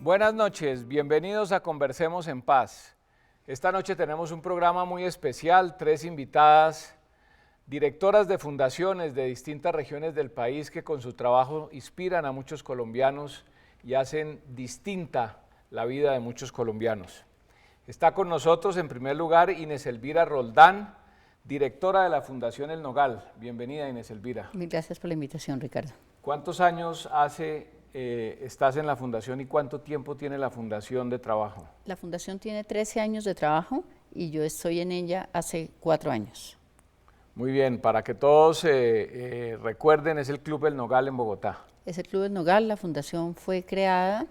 Buenas noches, bienvenidos a Conversemos en Paz. Esta noche tenemos un programa muy especial, 3 invitadas, directoras de fundaciones de distintas regiones del país que con su trabajo inspiran a muchos colombianos y hacen distinta la vida de muchos colombianos. Está con nosotros en primer lugar Inés Elvira Roldán, directora de la Fundación El Nogal. Bienvenida, Inés Elvira. Mil gracias por la invitación, Ricardo. ¿Cuántos años estás en la fundación y cuánto tiempo tiene la fundación de trabajo? La fundación tiene 13 años de trabajo y yo estoy en ella hace 4 años. Muy bien, para que todos recuerden, es el Club El Nogal en Bogotá. Es el Club El Nogal. La fundación fue creada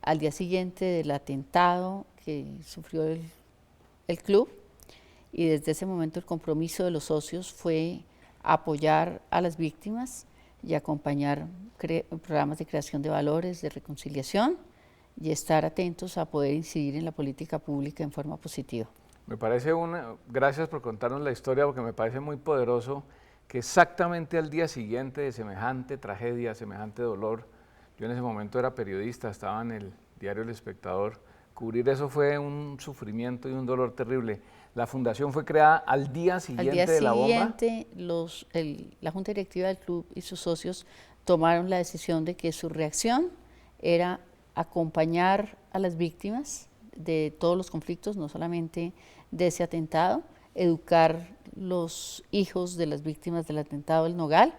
al día siguiente del atentado que sufrió el club, y desde ese momento el compromiso de los socios fue apoyar a las víctimas y acompañar programas de creación de valores, de reconciliación, y estar atentos a poder incidir en la política pública en forma positiva. Me parece gracias por contarnos la historia, porque me parece muy poderoso que exactamente al día siguiente de semejante tragedia, semejante dolor, yo en ese momento era periodista, estaba en el diario El Espectador, cubrir eso fue un sufrimiento y un dolor terrible. La fundación fue creada al día siguiente de la bomba. Al día siguiente, la Junta Directiva del club y sus socios tomaron la decisión de que su reacción era acompañar a las víctimas de todos los conflictos, no solamente de ese atentado, educar los hijos de las víctimas del atentado del Nogal,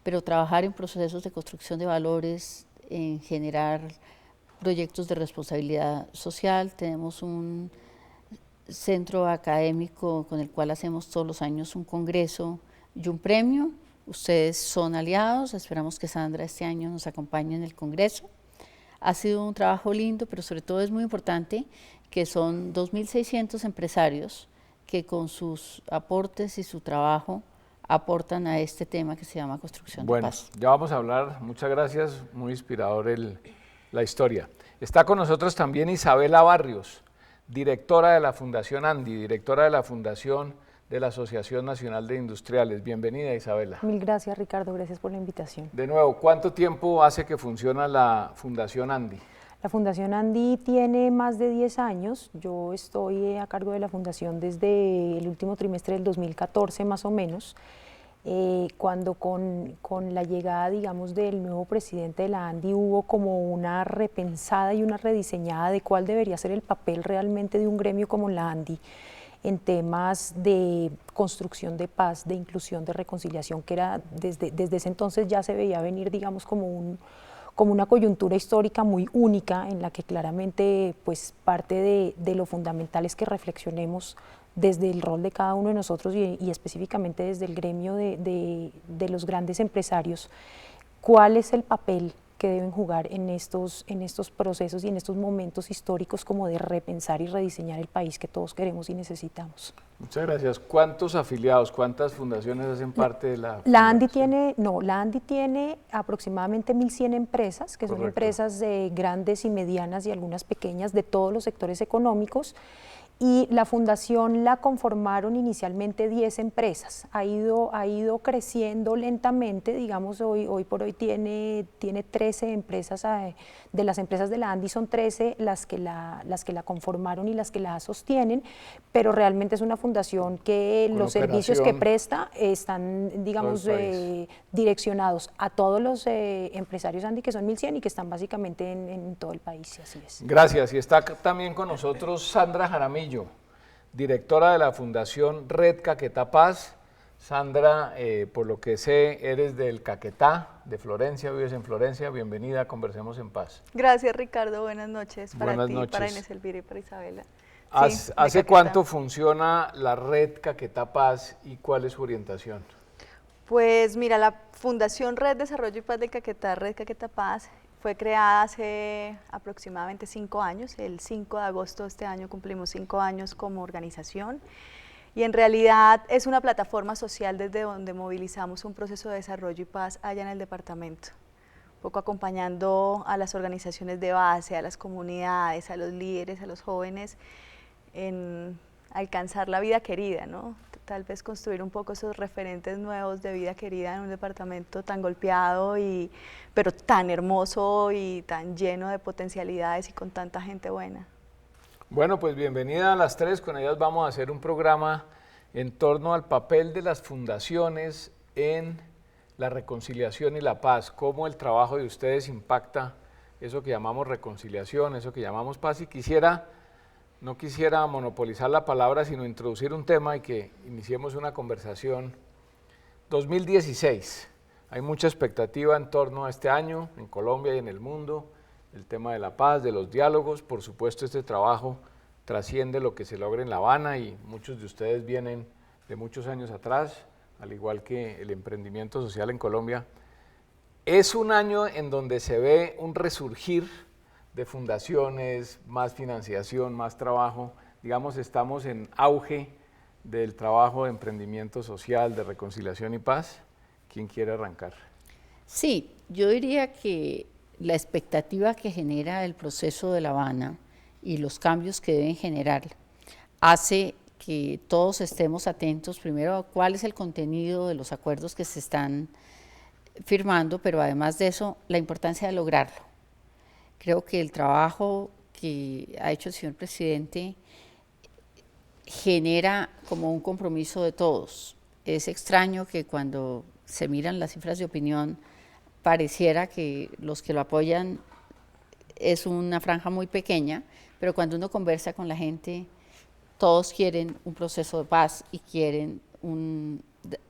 pero trabajar en procesos de construcción de valores, en generar proyectos de responsabilidad social. Tenemos un centro académico con el cual hacemos todos los años un congreso y un premio. Ustedes son aliados, esperamos que Sandra este año nos acompañe en el congreso. Ha sido un trabajo lindo, pero sobre todo es muy importante que son 2.600 empresarios que con sus aportes y su trabajo aportan a este tema que se llama construcción de paz. Bueno, ya vamos a hablar, muchas gracias, muy inspirador la historia. Está con nosotros también Isabela Barrios, directora de la Fundación ANDI, directora de la Fundación de la Asociación Nacional de Industriales. Bienvenida, Isabela. Mil gracias, Ricardo, gracias por la invitación. De nuevo, ¿cuánto tiempo hace que funciona la Fundación ANDI? La Fundación ANDI tiene más de 10 años, yo estoy a cargo de la Fundación desde el último trimestre del 2014 más o menos, cuando con la llegada, digamos, del nuevo presidente de la ANDI hubo como una repensada y una rediseñada de cuál debería ser el papel realmente de un gremio como la ANDI en temas de construcción de paz, de inclusión, de reconciliación, que era desde ese entonces ya se veía venir, digamos, como una coyuntura histórica muy única en la que claramente pues parte de lo fundamental es que reflexionemos desde el rol de cada uno de nosotros y específicamente desde el gremio de los grandes empresarios, cuál es el papel que deben jugar en estos procesos y en estos momentos históricos como de repensar y rediseñar el país que todos queremos y necesitamos. Muchas gracias. ¿Cuántos afiliados, cuántas fundaciones hacen parte de la fundación? La ANDI tiene aproximadamente 1.100 empresas, que son empresas grandes y medianas y algunas pequeñas de todos los sectores económicos, y la fundación la conformaron inicialmente 10 empresas, ha ido creciendo lentamente, digamos hoy por hoy tiene 13 empresas, de las empresas de la ANDI son 13 las que la conformaron y las que la sostienen, pero realmente es una fundación que los servicios que presta están, digamos, direccionados a todos los empresarios ANDI, que son 1.100 y que están básicamente en todo el país, y así es. Gracias, y está también con nosotros Sandra Jaramillo, directora de la Fundación Red Caquetá Paz. Sandra, por lo que sé, eres del Caquetá, de Florencia, vives en Florencia. Bienvenida a Conversemos en Paz. Gracias, Ricardo. Buenas noches para Buenas ti, noches. para Inés Elvira y para Isabela. ¿Hace cuánto funciona la Red Caquetá Paz y cuál es su orientación? Pues mira, la Fundación Red Desarrollo y Paz de Caquetá, Red Caquetá Paz, fue creada hace aproximadamente 5 años. El 5 de agosto de este año cumplimos 5 años como organización. Y en realidad es una plataforma social desde donde movilizamos un proceso de desarrollo y paz allá en el departamento, un poco acompañando a las organizaciones de base, a las comunidades, a los líderes, a los jóvenes en alcanzar la vida querida, ¿no? tal vez construir un poco esos referentes nuevos de vida querida en un departamento tan golpeado, pero tan hermoso y tan lleno de potencialidades y con tanta gente buena. Bueno, pues bienvenida a las tres. Con ellas vamos a hacer un programa en torno al papel de las fundaciones en la reconciliación y la paz, cómo el trabajo de ustedes impacta eso que llamamos reconciliación, eso que llamamos paz, y no quisiera monopolizar la palabra, sino introducir un tema y que iniciemos una conversación. 2016, hay mucha expectativa en torno a este año en Colombia y en el mundo, el tema de la paz, de los diálogos. Por supuesto, este trabajo trasciende lo que se logra en La Habana y muchos de ustedes vienen de muchos años atrás, al igual que el emprendimiento social en Colombia. Es un año en donde se ve un resurgir de fundaciones, más financiación, más trabajo. Digamos, estamos en auge del trabajo de emprendimiento social, de reconciliación y paz. ¿Quién quiere arrancar? Sí, yo diría que la expectativa que genera el proceso de La Habana y los cambios que deben generar hace que todos estemos atentos primero a cuál es el contenido de los acuerdos que se están firmando, pero además de eso, la importancia de lograrlo. Creo que el trabajo que ha hecho el señor presidente genera como un compromiso de todos. Es extraño que cuando se miran las cifras de opinión pareciera que los que lo apoyan es una franja muy pequeña, pero cuando uno conversa con la gente, todos quieren un proceso de paz y quieren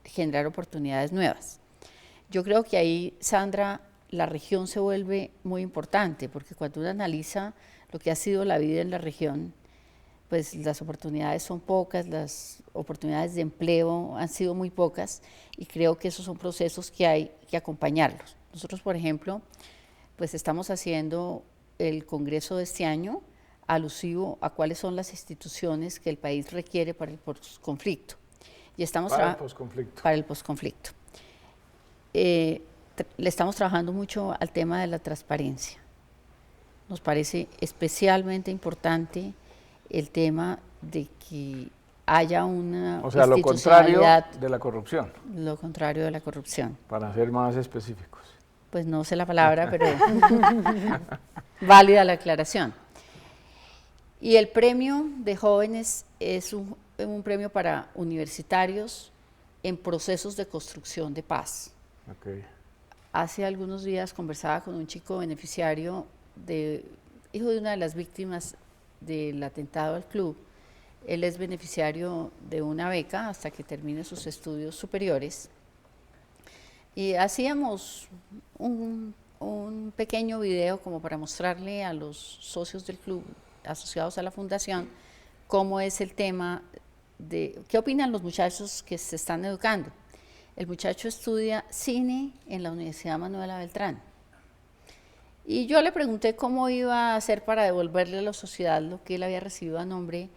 generar oportunidades nuevas. Yo creo que ahí, Sandra, la región se vuelve muy importante, porque cuando uno analiza lo que ha sido la vida en la región, pues las oportunidades son pocas, las oportunidades de empleo han sido muy pocas, y creo que esos son procesos que hay que acompañarlos. Nosotros, por ejemplo, pues estamos haciendo el congreso de este año alusivo a cuáles son las instituciones que el país requiere para el posconflicto. Y estamos para el posconflicto. Para el posconflicto. Le estamos trabajando mucho al tema de la transparencia. Nos parece especialmente importante el tema de que haya una o sea, lo contrario de la corrupción. Lo contrario de la corrupción. Para ser más específicos. Pues no sé la palabra, pero válida la aclaración. Y el premio de jóvenes es un premio para universitarios en procesos de construcción de paz. Okay. Hace algunos días conversaba con un chico beneficiario, hijo de una de las víctimas del atentado al club. Él es beneficiario de una beca hasta que termine sus estudios superiores. Y hacíamos un pequeño video como para mostrarle a los socios del club asociados a la fundación cómo es el tema de qué opinan los muchachos que se están educando. El muchacho estudia cine en la Universidad Manuela Beltrán. Y yo le pregunté cómo iba a hacer para devolverle a la sociedad lo que él había recibido a nombre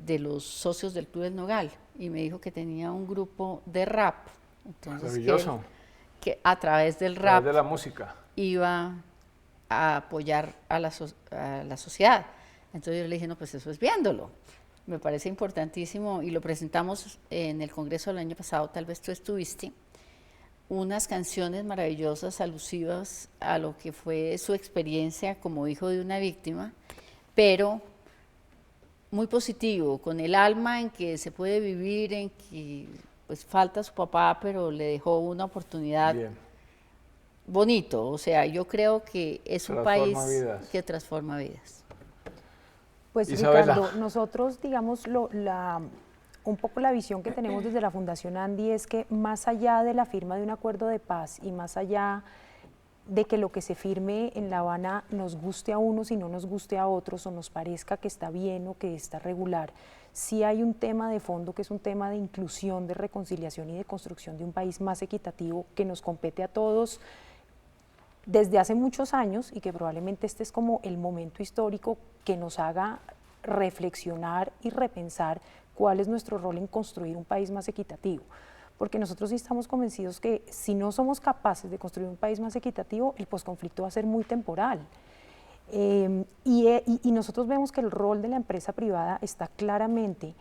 de los socios del Club del Nogal. Y me dijo que tenía un grupo de rap. Entonces, maravilloso. Que a través del rap, de la música, iba a apoyar a la sociedad. Entonces yo le dije, no, pues eso es viéndolo. Me parece importantísimo y lo presentamos en el congreso del año pasado, tal vez tú estuviste, unas canciones maravillosas alusivas a lo que fue su experiencia como hijo de una víctima, pero muy positivo, con el alma en que se puede vivir, en que pues falta su papá, pero le dejó una oportunidad. Bien. Bonito. O sea, yo creo que es un país que transforma vidas. Pues Isabela. Ricardo, nosotros, digamos, un poco la visión que tenemos desde la Fundación Andy es que más allá de la firma de un acuerdo de paz y más allá de que lo que se firme en La Habana nos guste a unos y no nos guste a otros, o nos parezca que está bien o que está regular, sí hay un tema de fondo que es un tema de inclusión, de reconciliación y de construcción de un país más equitativo que nos compete a todos desde hace muchos años, y que probablemente este es como el momento histórico que nos haga reflexionar y repensar cuál es nuestro rol en construir un país más equitativo. Porque nosotros sí estamos convencidos que si no somos capaces de construir un país más equitativo, el posconflicto va a ser muy temporal. Y nosotros vemos que el rol de la empresa privada está claramente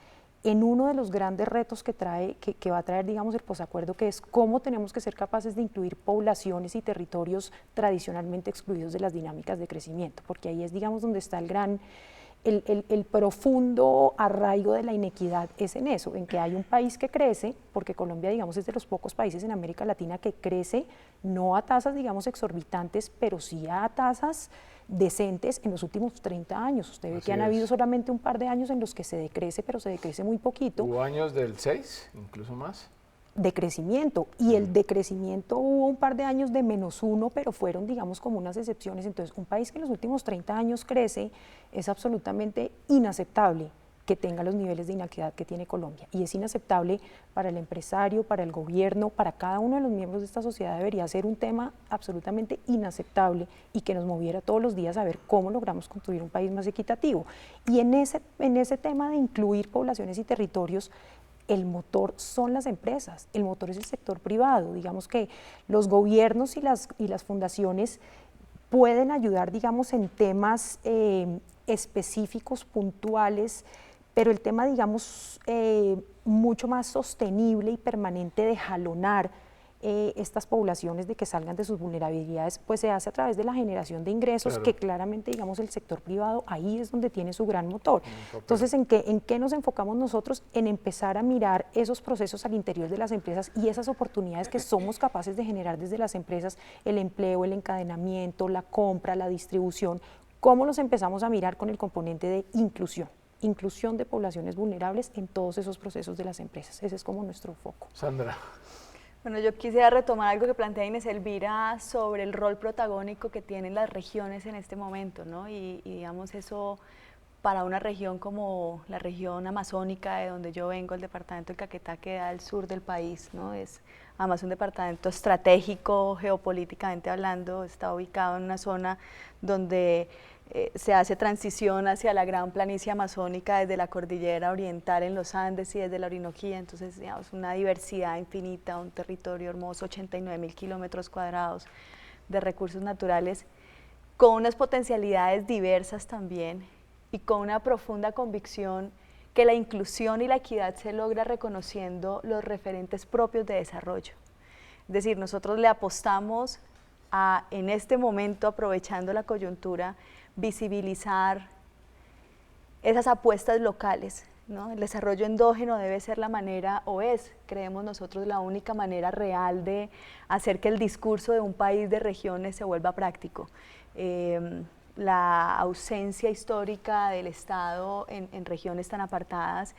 en uno de los grandes retos que va a traer, digamos, el posacuerdo, que es cómo tenemos que ser capaces de incluir poblaciones y territorios tradicionalmente excluidos de las dinámicas de crecimiento, porque ahí es, digamos, donde está el profundo arraigo de la inequidad, es en eso, en que hay un país que crece, porque Colombia, digamos, es de los pocos países en América Latina que crece, no a tasas, digamos, exorbitantes, pero sí a tasas decentes en los últimos 30 años. Usted ve que han habido solamente un par de años en los que se decrece, pero se decrece muy poquito. ¿Hubo años del 6, incluso más? De crecimiento, y el decrecimiento hubo un par de años de -1, pero fueron, digamos, como unas excepciones. Entonces, un país que en los últimos 30 años crece, es absolutamente inaceptable que tenga los niveles de inequidad que tiene Colombia, y es inaceptable para el empresario, para el gobierno, para cada uno de los miembros de esta sociedad. Debería ser un tema absolutamente inaceptable y que nos moviera todos los días a ver cómo logramos construir un país más equitativo. Y en ese tema de incluir poblaciones y territorios, el motor son las empresas, el motor es el sector privado. Digamos que los gobiernos y las fundaciones pueden ayudar, digamos, en temas específicos, puntuales, pero el tema, digamos, mucho más sostenible y permanente de jalonar estas poblaciones de que salgan de sus vulnerabilidades, pues se hace a través de la generación de ingresos, claro, que claramente, digamos, el sector privado ahí es donde tiene su gran motor. Entonces, ¿en qué nos enfocamos nosotros? En empezar a mirar esos procesos al interior de las empresas y esas oportunidades que somos capaces de generar desde las empresas, el empleo, el encadenamiento, la compra, la distribución, cómo los empezamos a mirar con el componente de inclusión de poblaciones vulnerables en todos esos procesos de las empresas. Ese es como nuestro foco. Sandra. Bueno, yo quisiera retomar algo que plantea Inés Elvira sobre el rol protagónico que tienen las regiones en este momento, ¿no? Y digamos eso para una región como la región amazónica, de donde yo vengo, el departamento de Caquetá, que da al sur del país, ¿no? Es además un departamento estratégico, geopolíticamente hablando, está ubicado en una zona donde se hace transición hacia la gran planicie amazónica desde la cordillera oriental en los Andes y desde la Orinoquía. Entonces, digamos, una diversidad infinita, un territorio hermoso, 89.000 kilómetros cuadrados de recursos naturales, con unas potencialidades diversas también y con una profunda convicción que la inclusión y la equidad se logra reconociendo los referentes propios de desarrollo. Es decir, nosotros le apostamos a, en este momento, aprovechando la coyuntura, visibilizar esas apuestas locales, ¿no? El desarrollo endógeno debe ser la manera, o es, creemos nosotros, la única manera real de hacer que el discurso de un país de regiones se vuelva práctico. La ausencia histórica del Estado en regiones tan apartadas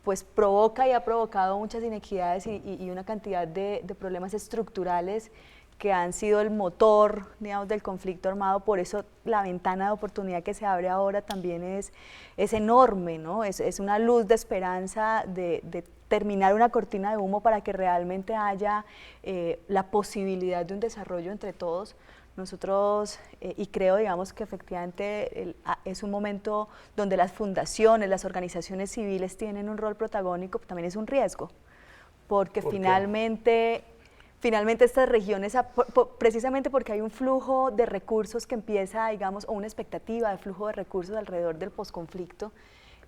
pues provoca y ha provocado muchas inequidades y una cantidad de problemas estructurales que han sido el motor, digamos, del conflicto armado. Por eso la ventana de oportunidad que se abre ahora también es enorme, ¿no? Es una luz de esperanza de terminar una cortina de humo para que realmente haya la posibilidad de un desarrollo entre todos. Nosotros, y creo, digamos, que efectivamente es un momento donde las fundaciones, las organizaciones civiles tienen un rol protagónico, pero también es un riesgo, porque finalmente estas regiones, precisamente porque hay un flujo de recursos que empieza, digamos, o una expectativa de flujo de recursos alrededor del posconflicto.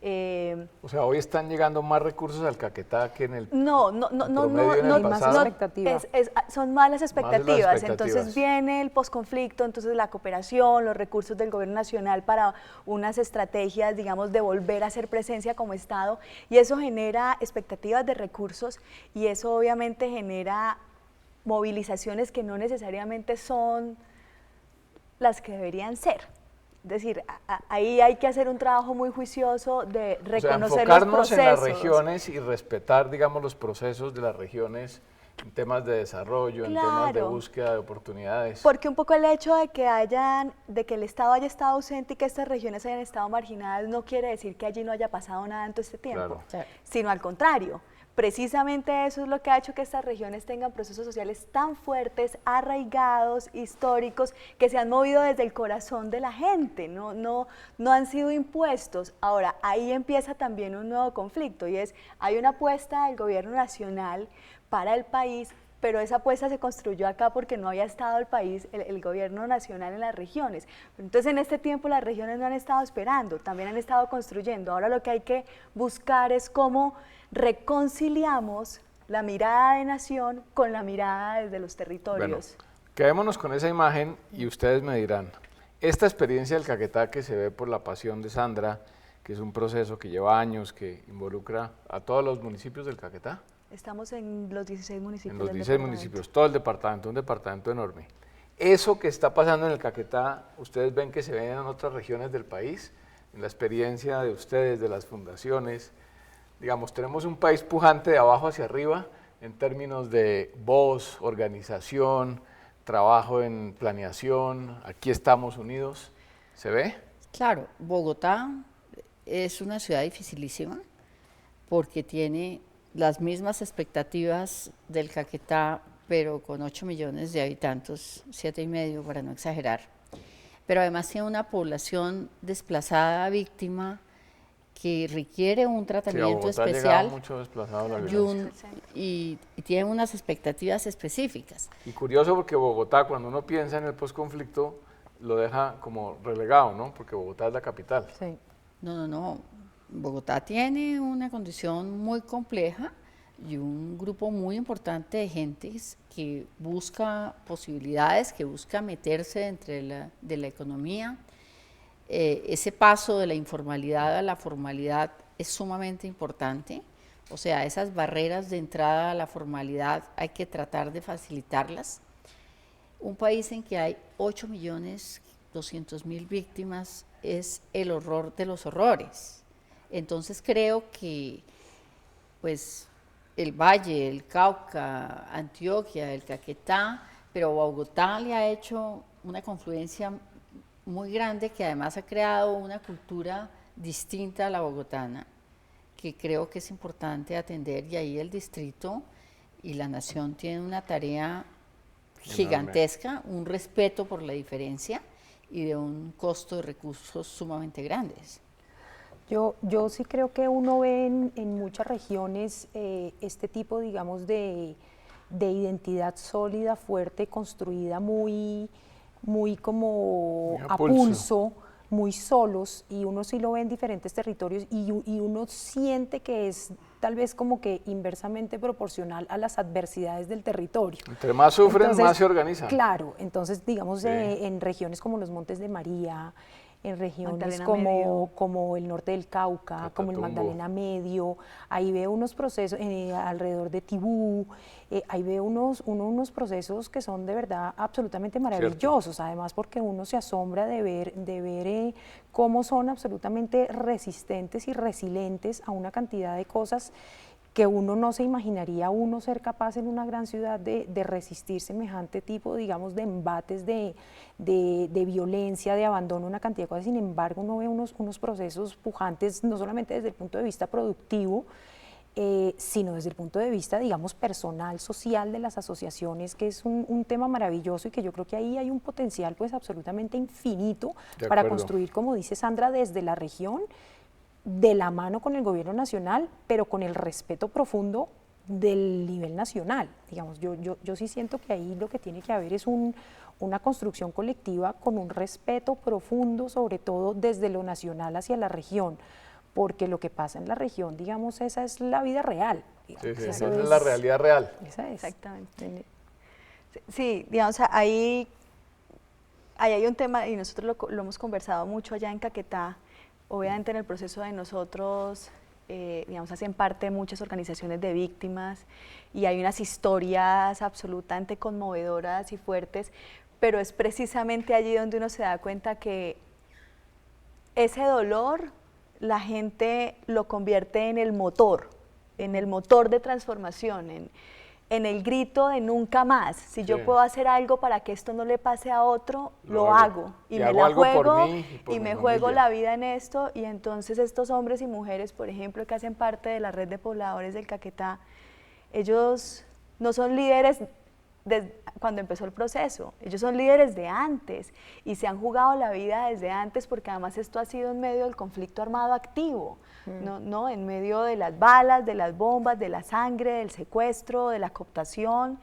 O sea, hoy están llegando más recursos al Caquetá que en el No, son malas expectativas. Entonces viene el posconflicto, entonces la cooperación, los recursos del gobierno nacional para unas estrategias, digamos, de volver a hacer presencia como Estado, y eso genera expectativas de recursos y eso obviamente genera movilizaciones que no necesariamente son las que deberían ser. Es decir, ahí hay que hacer un trabajo muy juicioso de reconocer los procesos. En las regiones y respetar, digamos, los procesos de las regiones en temas de desarrollo, en temas de búsqueda de oportunidades. Porque un poco el hecho de que el Estado haya estado ausente y que estas regiones hayan estado marginadas no quiere decir que allí no haya pasado nada en todo este tiempo, sino al contrario. Precisamente eso es lo que ha hecho que estas regiones tengan procesos sociales tan fuertes, arraigados, históricos, que se han movido desde el corazón de la gente, no han sido impuestos. Ahora, ahí empieza también un nuevo conflicto y hay una apuesta del gobierno nacional para el país pero esa apuesta se construyó acá porque no había estado el país, el gobierno nacional en las regiones. Entonces en este tiempo las regiones no han estado esperando, también han estado construyendo. Ahora lo que hay que buscar es cómo reconciliamos la mirada de nación con la mirada desde los territorios. Bueno, quedémonos con esa imagen y ustedes me dirán, esta experiencia del Caquetá que se ve por la pasión de Sandra, que es un proceso que lleva años, que involucra a todos los municipios del Caquetá. Estamos en los 16 municipios. En los del 16 municipios, todo el departamento, un departamento enorme. Eso que está pasando en el Caquetá, ustedes ven que se ve en otras regiones del país, en la experiencia de ustedes, de las fundaciones. Digamos, tenemos un país pujante de abajo hacia arriba en términos de voz, organización, trabajo en planeación. Aquí estamos unidos. ¿Se ve? Claro, Bogotá es una ciudad dificilísima porque tiene las mismas expectativas del Caquetá, pero con 8 millones de habitantes, 7,5 para no exagerar. Pero además tiene una población desplazada, víctima, que requiere un tratamiento especial mucho desplazado la y tiene unas expectativas específicas. Y curioso porque Bogotá, cuando uno piensa en el posconflicto, lo deja como relegado, ¿no? Porque Bogotá es la capital. Sí. No. Bogotá tiene una condición muy compleja y un grupo muy importante de gentes que busca posibilidades, que busca meterse dentro de la economía. Ese paso de la informalidad a la formalidad es sumamente importante. O sea, esas barreras de entrada a la formalidad hay que tratar de facilitarlas. Un país en que hay 8.200.000 víctimas es el horror de los horrores. Entonces creo que pues el Valle, el Cauca, Antioquia, el Caquetá, pero Bogotá le ha hecho una confluencia muy grande que además ha creado una cultura distinta a la bogotana, que creo que es importante atender, y ahí el distrito y la nación tienen una tarea gigantesca, un respeto por la diferencia y de un costo de recursos sumamente grandes. Yo sí creo que uno ve en muchas regiones este tipo, digamos, de identidad sólida, fuerte, construida muy como a pulso, muy solos, y uno sí lo ve en diferentes territorios y uno siente que es tal vez como que inversamente proporcional a las adversidades del territorio. Entre más sufren, Entonces, más se organizan. Claro, entonces digamos Sí. En regiones como los Montes de María, en regiones Magdalena como el norte del Cauca, como el Magdalena Medio, ahí veo unos procesos alrededor de Tibú, ahí veo unos procesos que son de verdad absolutamente maravillosos, además porque uno se asombra de ver cómo son absolutamente resistentes y resilientes a una cantidad de cosas que uno no se imaginaría uno ser capaz en una gran ciudad de resistir semejante tipo, digamos, de embates, de violencia, de abandono, una cantidad de cosas. Sin embargo, uno ve unos procesos pujantes, no solamente desde el punto de vista productivo, sino desde el punto de vista, digamos, personal, social de las asociaciones, que es un tema maravilloso y que yo creo que ahí hay un potencial pues absolutamente infinito para construir, como dice Sandra, desde la región, de la mano con el gobierno nacional, pero con el respeto profundo del nivel nacional. Digamos, yo sí siento que ahí lo que tiene que haber es una construcción colectiva con un respeto profundo, sobre todo desde lo nacional hacia la región, porque lo que pasa en la región, digamos, esa es la vida real. Digamos, sí, esa es la realidad real. Esa es. Exactamente. Sí, digamos, ahí hay un tema, y nosotros lo hemos conversado mucho allá en Caquetá. Obviamente en el proceso de nosotros, digamos, hacen parte muchas organizaciones de víctimas y hay unas historias absolutamente conmovedoras y fuertes, pero es precisamente allí donde uno se da cuenta que ese dolor la gente lo convierte en el motor de transformación, en el grito de nunca más. Si yo puedo hacer algo para que esto no le pase a otro, lo hago. Y me la juego y me juego la vida en esto. Y entonces estos hombres y mujeres, por ejemplo, que hacen parte de la red de pobladores del Caquetá, ellos no son líderes cuando empezó el proceso. Ellos son líderes de antes y se han jugado la vida desde antes, porque además esto ha sido en medio del conflicto armado activo, ¿no? En medio de las balas, de las bombas, de la sangre, del secuestro, de la cooptación.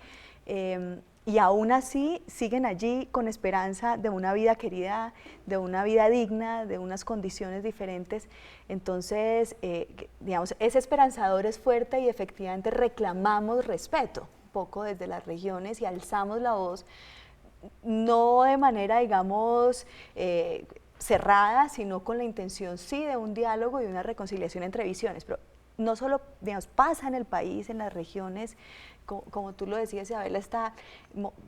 Y aún así siguen allí con esperanza de una vida querida, de una vida digna, de unas condiciones diferentes. Entonces, digamos, ese esperanzador es fuerte y efectivamente reclamamos respeto un poco desde las regiones y alzamos la voz, no de manera, digamos, cerrada, sino con la intención, sí, de un diálogo y una reconciliación entre visiones. Pero no solo, digamos, pasa en el país, en las regiones, como tú lo decías, Isabela, está,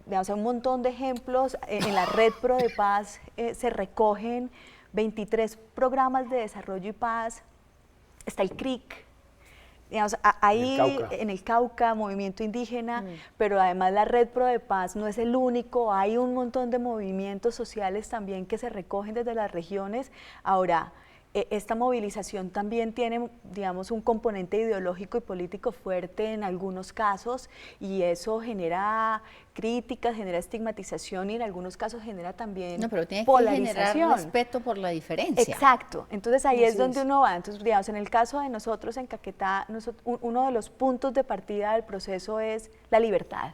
digamos, un montón de ejemplos. En la Red Pro de Paz se recogen 23 programas de desarrollo y paz. Está el CRIC, digamos, ahí en el Cauca, movimiento indígena, pero además la Red Pro de Paz no es el único, hay un montón de movimientos sociales también que se recogen desde las regiones. Ahora, esta movilización también tiene, digamos, un componente ideológico y político fuerte en algunos casos, y eso genera críticas, genera estigmatización y en algunos casos genera también pero tiene polarización. Que generar respeto por la diferencia. Exacto, entonces ahí es donde uno va. Entonces, digamos, en el caso de nosotros en Caquetá, uno de los puntos de partida del proceso es la libertad.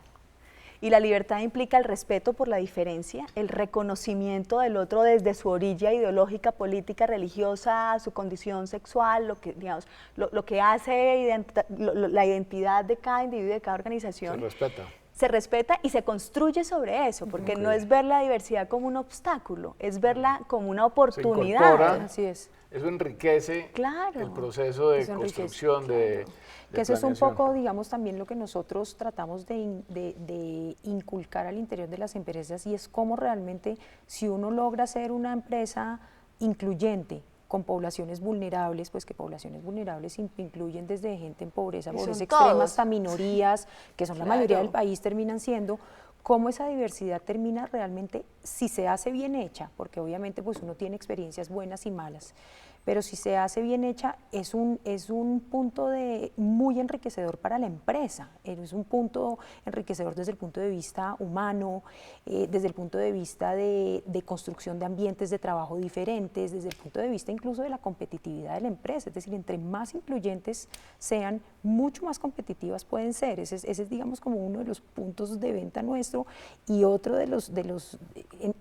Y la libertad implica el respeto por la diferencia, el reconocimiento del otro desde su orilla ideológica, política, religiosa, su condición sexual, lo que, digamos, lo que hace la identidad de cada individuo, de cada organización. Se respeta. Se respeta y se construye sobre eso, porque no es ver la diversidad como un obstáculo, es verla como una oportunidad. Se incorpora, así es. Eso enriquece el proceso de construcción, de que eso es un planeación. poco, digamos, también lo que nosotros tratamos de inculcar al interior de las empresas, y es cómo realmente, si uno logra ser una empresa incluyente, con poblaciones vulnerables, pues que poblaciones vulnerables incluyen desde gente en pobreza extrema hasta minorías, que son la mayoría del país, terminan siendo, cómo esa diversidad termina realmente, si se hace bien hecha, porque obviamente pues uno tiene experiencias buenas y malas, pero si se hace bien hecha, es un punto muy enriquecedor para la empresa, es un punto enriquecedor desde el punto de vista humano, desde el punto de vista de construcción de ambientes de trabajo diferentes, desde el punto de vista incluso de la competitividad de la empresa, es decir, entre más incluyentes sean, mucho más competitivas pueden ser. Ese es digamos como uno de los puntos de venta nuestro, y otro de los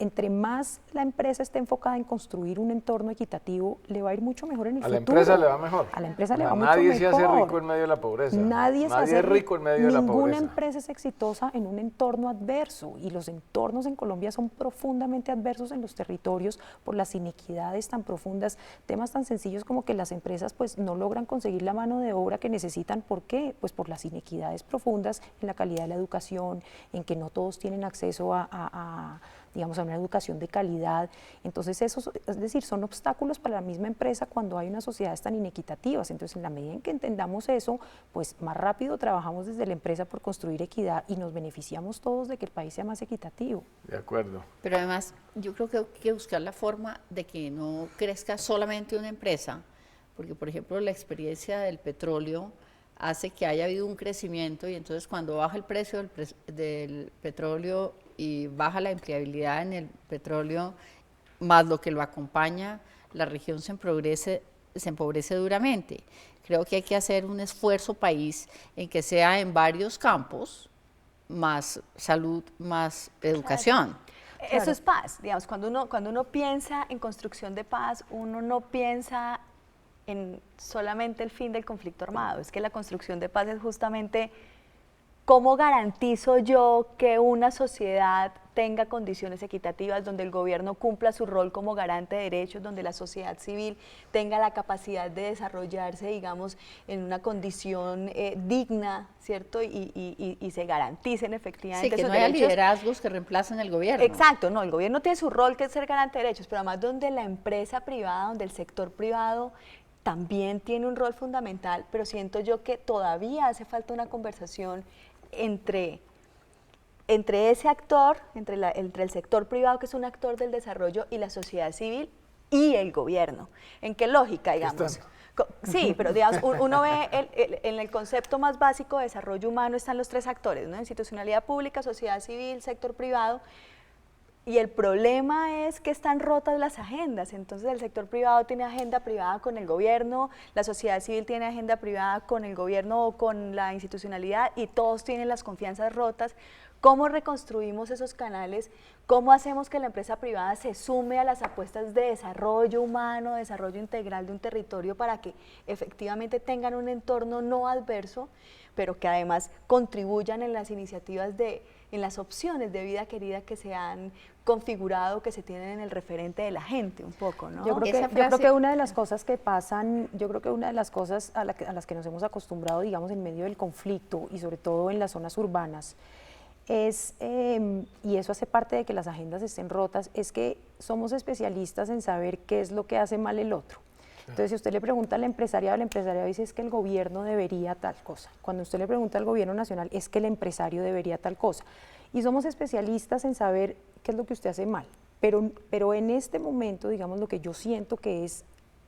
entre más la empresa esté enfocada en construir un entorno equitativo, le va a ir mucho mejor en el futuro. A la empresa le va mejor. A la empresa le va mucho mejor. Nadie se hace rico en medio de la pobreza. Nadie es rico en medio de la pobreza. Ninguna empresa es exitosa en un entorno adverso, y los entornos en Colombia son profundamente adversos en los territorios por las inequidades tan profundas, temas tan sencillos como que las empresas pues no logran conseguir la mano de obra que necesitan. ¿Por qué? Pues por las inequidades profundas en la calidad de la educación, en que no todos tienen acceso digamos, a una educación de calidad. Entonces, eso, es decir, son obstáculos para la misma empresa cuando hay unas sociedades tan inequitativas. Entonces, en la medida en que entendamos eso, pues más rápido trabajamos desde la empresa por construir equidad y nos beneficiamos todos de que el país sea más equitativo. De acuerdo. Pero además, yo creo que hay que buscar la forma de que no crezca solamente una empresa, porque, por ejemplo, la experiencia del petróleo hace que haya habido un crecimiento, y entonces cuando baja el precio del petróleo y baja la empleabilidad en el petróleo, más lo que lo acompaña, la región se empobrece duramente. Creo que hay que hacer un esfuerzo país en que sea en varios campos, más salud, más educación. Claro. Eso es paz, digamos, cuando uno piensa en construcción de paz, uno no piensa en solamente el fin del conflicto armado, es que la construcción de paz es justamente cómo garantizo yo que una sociedad tenga condiciones equitativas, donde el gobierno cumpla su rol como garante de derechos, donde la sociedad civil tenga la capacidad de desarrollarse, digamos, en una condición digna, ¿cierto? Y se garanticen efectivamente esos derechos. Sí, que no haya liderazgos que reemplacen el gobierno. Exacto, no, el gobierno tiene su rol que es ser garante de derechos, pero además donde la empresa privada, donde el sector privado también tiene un rol fundamental, pero siento yo que todavía hace falta una conversación entre ese actor, entre el sector privado, que es un actor del desarrollo, y la sociedad civil y el gobierno. ¿En qué lógica, digamos? Sí, pero digamos, uno ve en el concepto más básico de desarrollo humano están los tres actores, ¿no? Institucionalidad pública, sociedad civil, sector privado. Y el problema es que están rotas las agendas, entonces el sector privado tiene agenda privada con el gobierno, la sociedad civil tiene agenda privada con el gobierno o con la institucionalidad y todos tienen las confianzas rotas. ¿Cómo reconstruimos esos canales? ¿Cómo hacemos que la empresa privada se sume a las apuestas de desarrollo humano, desarrollo integral de un territorio para que efectivamente tengan un entorno no adverso, pero que además contribuyan en las iniciativas en las opciones de vida querida que se han configurado, que se tienen en el referente de la gente un poco, ¿no? Yo creo que una de las cosas que pasan, yo creo que una de las cosas a las que nos hemos acostumbrado, digamos, en medio del conflicto y sobre todo en las zonas urbanas, es, y eso hace parte de que las agendas estén rotas, es que somos especialistas en saber qué es lo que hace mal el otro. Entonces, si usted le pregunta al empresario dice es que el gobierno debería tal cosa. Cuando usted le pregunta al gobierno nacional, es que el empresario debería tal cosa. Y somos especialistas en saber qué es lo que usted hace mal. Pero en este momento, digamos, lo que yo siento que es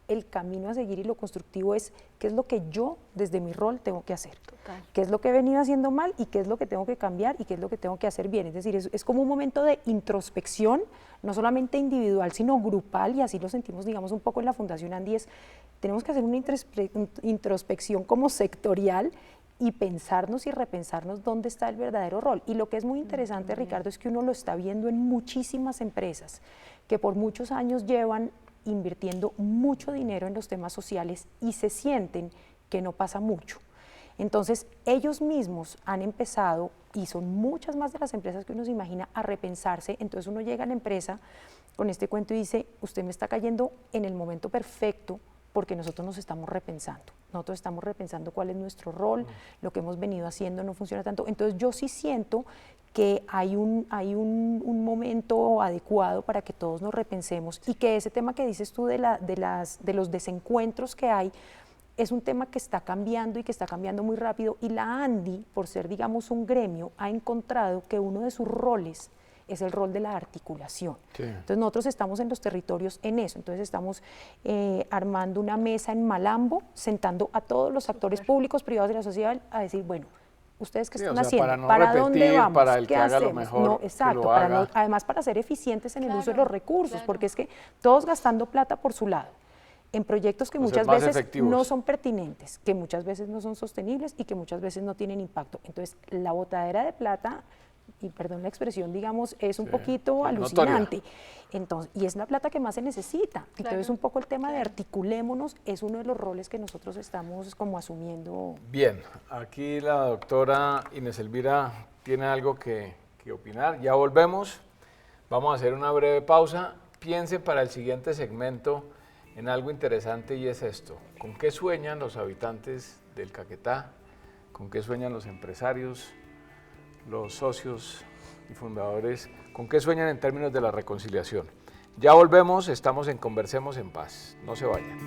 el camino a seguir y lo constructivo es qué es lo que yo, desde mi rol, tengo que hacer. Total. Qué es lo que he venido haciendo mal y qué es lo que tengo que cambiar y qué es lo que tengo que hacer bien. Es decir, es como un momento de introspección, no solamente individual, sino grupal, y así lo sentimos, digamos, un poco en la Fundación Andi, tenemos que hacer una introspección como sectorial y pensarnos y repensarnos dónde está el verdadero rol. Y lo que es muy interesante, Ricardo, es que uno lo está viendo en muchísimas empresas que por muchos años llevan invirtiendo mucho dinero en los temas sociales y se sienten que no pasa mucho. Entonces, ellos mismos han empezado, y son muchas más de las empresas que uno se imagina, a repensarse. Entonces uno llega a la empresa con este cuento y dice, usted me está cayendo en el momento perfecto porque nosotros nos estamos repensando. Nosotros estamos repensando cuál es nuestro rol, lo que hemos venido haciendo no funciona tanto. Entonces yo sí siento que hay un momento adecuado para que todos nos repensemos y que ese tema que dices tú de los desencuentros que hay, es un tema que está cambiando y que está cambiando muy rápido, y la ANDI, por ser, digamos, un gremio, ha encontrado que uno de sus roles es el rol de la articulación. Sí. Entonces nosotros estamos en los territorios en eso, entonces estamos armando una mesa en Malambo, sentando a todos los actores públicos, privados de la sociedad a decir, bueno, ¿ustedes qué están haciendo? ¿Para dónde vamos? Para el ¿Qué que haga hacemos? lo mejor, no, exacto, además para ser eficientes en el uso de los recursos, porque es que todos gastando plata por su lado, en proyectos que muchas veces efectivos. No son pertinentes, que muchas veces no son sostenibles y que muchas veces no tienen impacto. Entonces, la botadera de plata, y perdón la expresión, digamos, es un poquito alucinante. Entonces, y es la plata que más se necesita. Claro. Entonces, un poco el tema de articulémonos es uno de los roles que nosotros estamos como asumiendo. Bien, aquí la doctora Inés Elvira tiene algo que opinar. Ya volvemos, vamos a hacer una breve pausa. Piensen para el siguiente segmento en algo interesante, y es esto: ¿con qué sueñan los habitantes del Caquetá? ¿Con qué sueñan los empresarios, los socios y fundadores? ¿Con qué sueñan en términos de la reconciliación? Ya volvemos, estamos en Conversemos en Paz. No se vayan.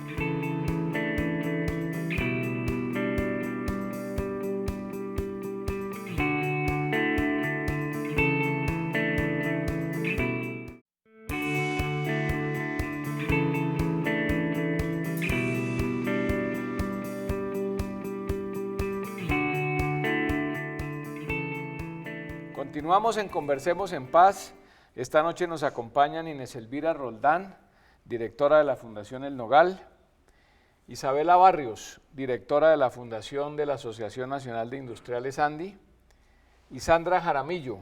Continuamos en Conversemos en Paz. Esta noche nos acompañan Inés Elvira Roldán, directora de la Fundación El Nogal; Isabela Barrios, directora de la Fundación de la Asociación Nacional de Industriales ANDI; y Sandra Jaramillo,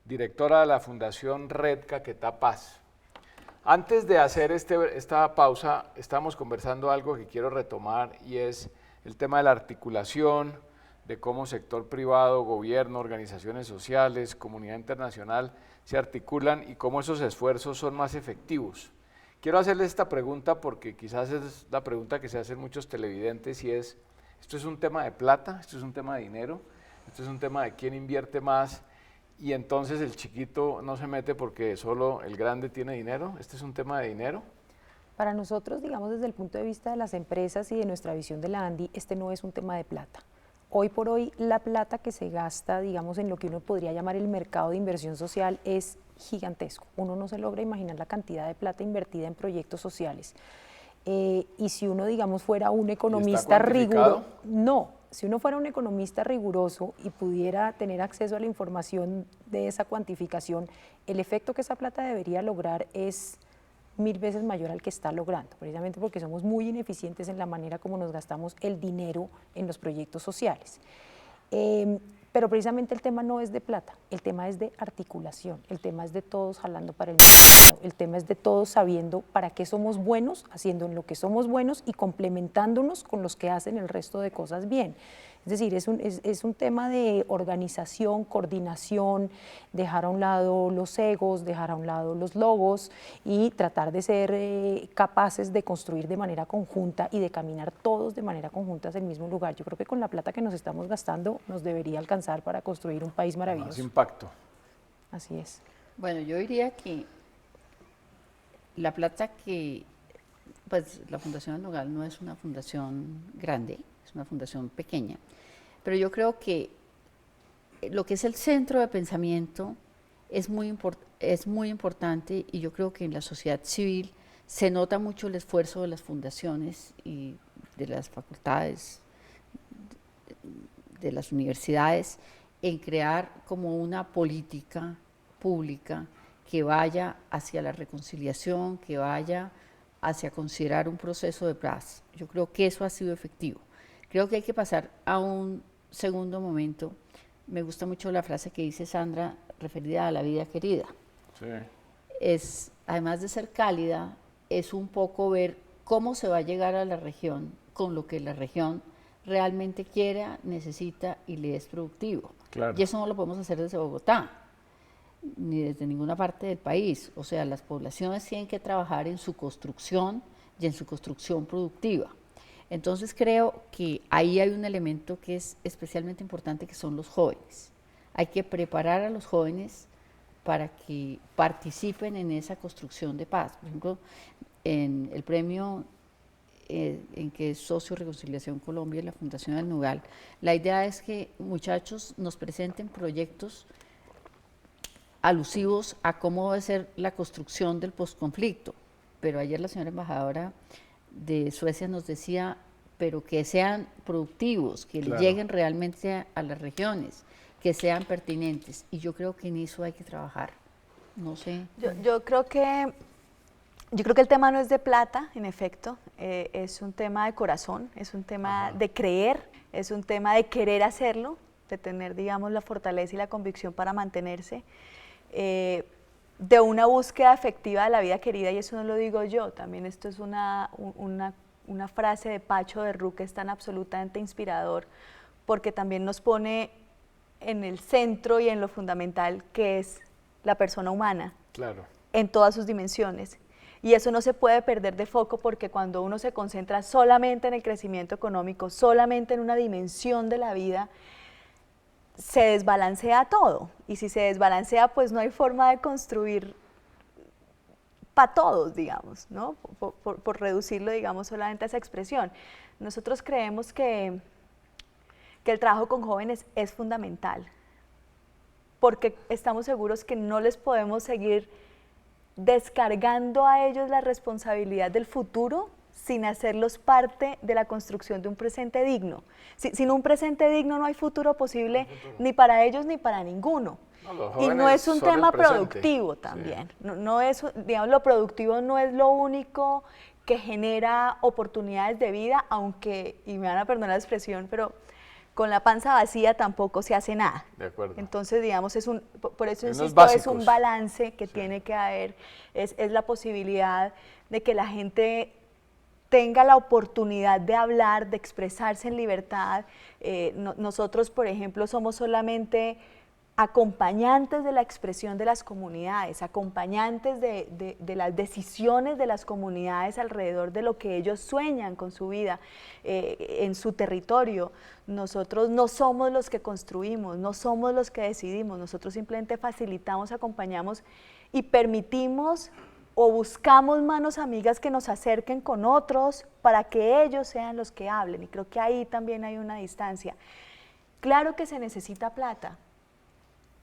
directora de la Fundación Red Caquetá Paz. Antes de hacer esta pausa, estamos conversando algo que quiero retomar, y es el tema de la articulación, de cómo sector privado, gobierno, organizaciones sociales, comunidad internacional se articulan y cómo esos esfuerzos son más efectivos. Quiero hacerles esta pregunta porque quizás es la pregunta que se hacen muchos televidentes, y es, ¿esto es un tema de plata? ¿Esto es un tema de dinero? ¿Esto es un tema de quién invierte más? Y entonces el chiquito no se mete porque solo el grande tiene dinero. ¿Este es un tema de dinero? Para nosotros, digamos, desde el punto de vista de las empresas y de nuestra visión de la ANDI, este no es un tema de plata. Hoy por hoy la plata que se gasta, digamos, en lo que uno podría llamar el mercado de inversión social es gigantesco. Uno no se logra imaginar la cantidad de plata invertida en proyectos sociales. y si uno, digamos, fuera un ¿Y economista está cuantificado? riguroso, no, si uno fuera un economista riguroso y pudiera tener acceso a la información de esa cuantificación, el efecto que esa plata debería lograr es 1000 veces mayor al que está logrando, precisamente porque somos muy ineficientes en la manera como nos gastamos el dinero en los proyectos sociales. Pero precisamente el tema no es de plata, el tema es de articulación, el tema es de todos jalando para el mismo, el tema es de todos sabiendo para qué somos buenos, haciendo en lo que somos buenos y complementándonos con los que hacen el resto de cosas bien. Es decir, es un tema de organización, coordinación, dejar a un lado los egos, dejar a un lado los logos y tratar de ser capaces de construir de manera conjunta y de caminar todos de manera conjunta hacia el mismo lugar. Yo creo que con la plata que nos estamos gastando nos debería alcanzar para construir un país maravilloso. Más impacto. Así es. Bueno, yo diría que la plata que, pues la Fundación El Nogal no es una fundación grande, es una fundación pequeña, pero yo creo que lo que es el centro de pensamiento es muy importante y yo creo que en la sociedad civil se nota mucho el esfuerzo de las fundaciones y de las facultades, de las universidades, en crear como una política pública que vaya hacia la reconciliación, que vaya hacia considerar un proceso de paz. Yo creo que eso ha sido efectivo. Creo que hay que pasar a un segundo momento. Me gusta mucho la frase que dice Sandra referida a la vida querida. Sí. Es, además de ser cálida, es un poco ver cómo se va a llegar a la región con lo que la región realmente quiera, necesita y le es productivo. Claro. Y eso no lo podemos hacer desde Bogotá, ni desde ninguna parte del país. O sea, las poblaciones tienen que trabajar en su construcción y en su construcción productiva. Entonces creo que ahí hay un elemento que es especialmente importante, que son los jóvenes. Hay que preparar a los jóvenes para que participen en esa construcción de paz. Por ejemplo, en el premio en que es socio Reconciliación Colombia y la Fundación El Nogal, la idea es que muchachos nos presenten proyectos alusivos a cómo debe ser la construcción del posconflicto. Pero ayer la señora embajadora de Suecia nos decía, pero que sean productivos, que Claro. lleguen realmente a las regiones, que sean pertinentes. Y yo creo que en eso hay que trabajar. No sé. Yo creo que el tema no es de plata, en efecto, es un tema de corazón, es un tema de creer, es un tema de querer hacerlo, de tener, digamos, la fortaleza y la convicción para mantenerse, de una búsqueda efectiva de la vida querida, y eso no lo digo yo, también esto es una frase de Pacho de Rú que es tan absolutamente inspirador, porque también nos pone en el centro y en lo fundamental que es la persona humana, Claro. en todas sus dimensiones. Y eso no se puede perder de foco, porque cuando uno se concentra solamente en el crecimiento económico, solamente en una dimensión de la vida, se desbalancea todo. Y si se desbalancea, pues no hay forma de construir para todos, digamos, ¿no? Por reducirlo, digamos, solamente a esa expresión. Nosotros creemos que el trabajo con jóvenes es fundamental, porque estamos seguros que no les podemos seguir descargando a ellos la responsabilidad del futuro sin hacerlos parte de la construcción de un presente digno. Sin un presente digno no hay futuro posible ni para ellos ni para ninguno. No, y no es un son el tema presente. productivo también. Sí. No es, digamos, lo productivo no es lo único que genera oportunidades de vida, aunque, y me van a perdonar la expresión, pero con la panza vacía tampoco se hace nada. De acuerdo. Entonces, digamos, por eso Unos insisto, básicos. es un balance que tiene que haber, es la posibilidad de que la gente tenga la oportunidad de hablar, de expresarse en libertad. Nosotros, por ejemplo, somos solamente acompañantes de la expresión de las comunidades, acompañantes de las decisiones de las comunidades alrededor de lo que ellos sueñan con su vida, en su territorio. Nosotros no somos los que construimos, no somos los que decidimos, nosotros simplemente facilitamos, acompañamos y permitimos o buscamos manos amigas que nos acerquen con otros para que ellos sean los que hablen, y creo que ahí también hay una distancia. Claro que se necesita plata,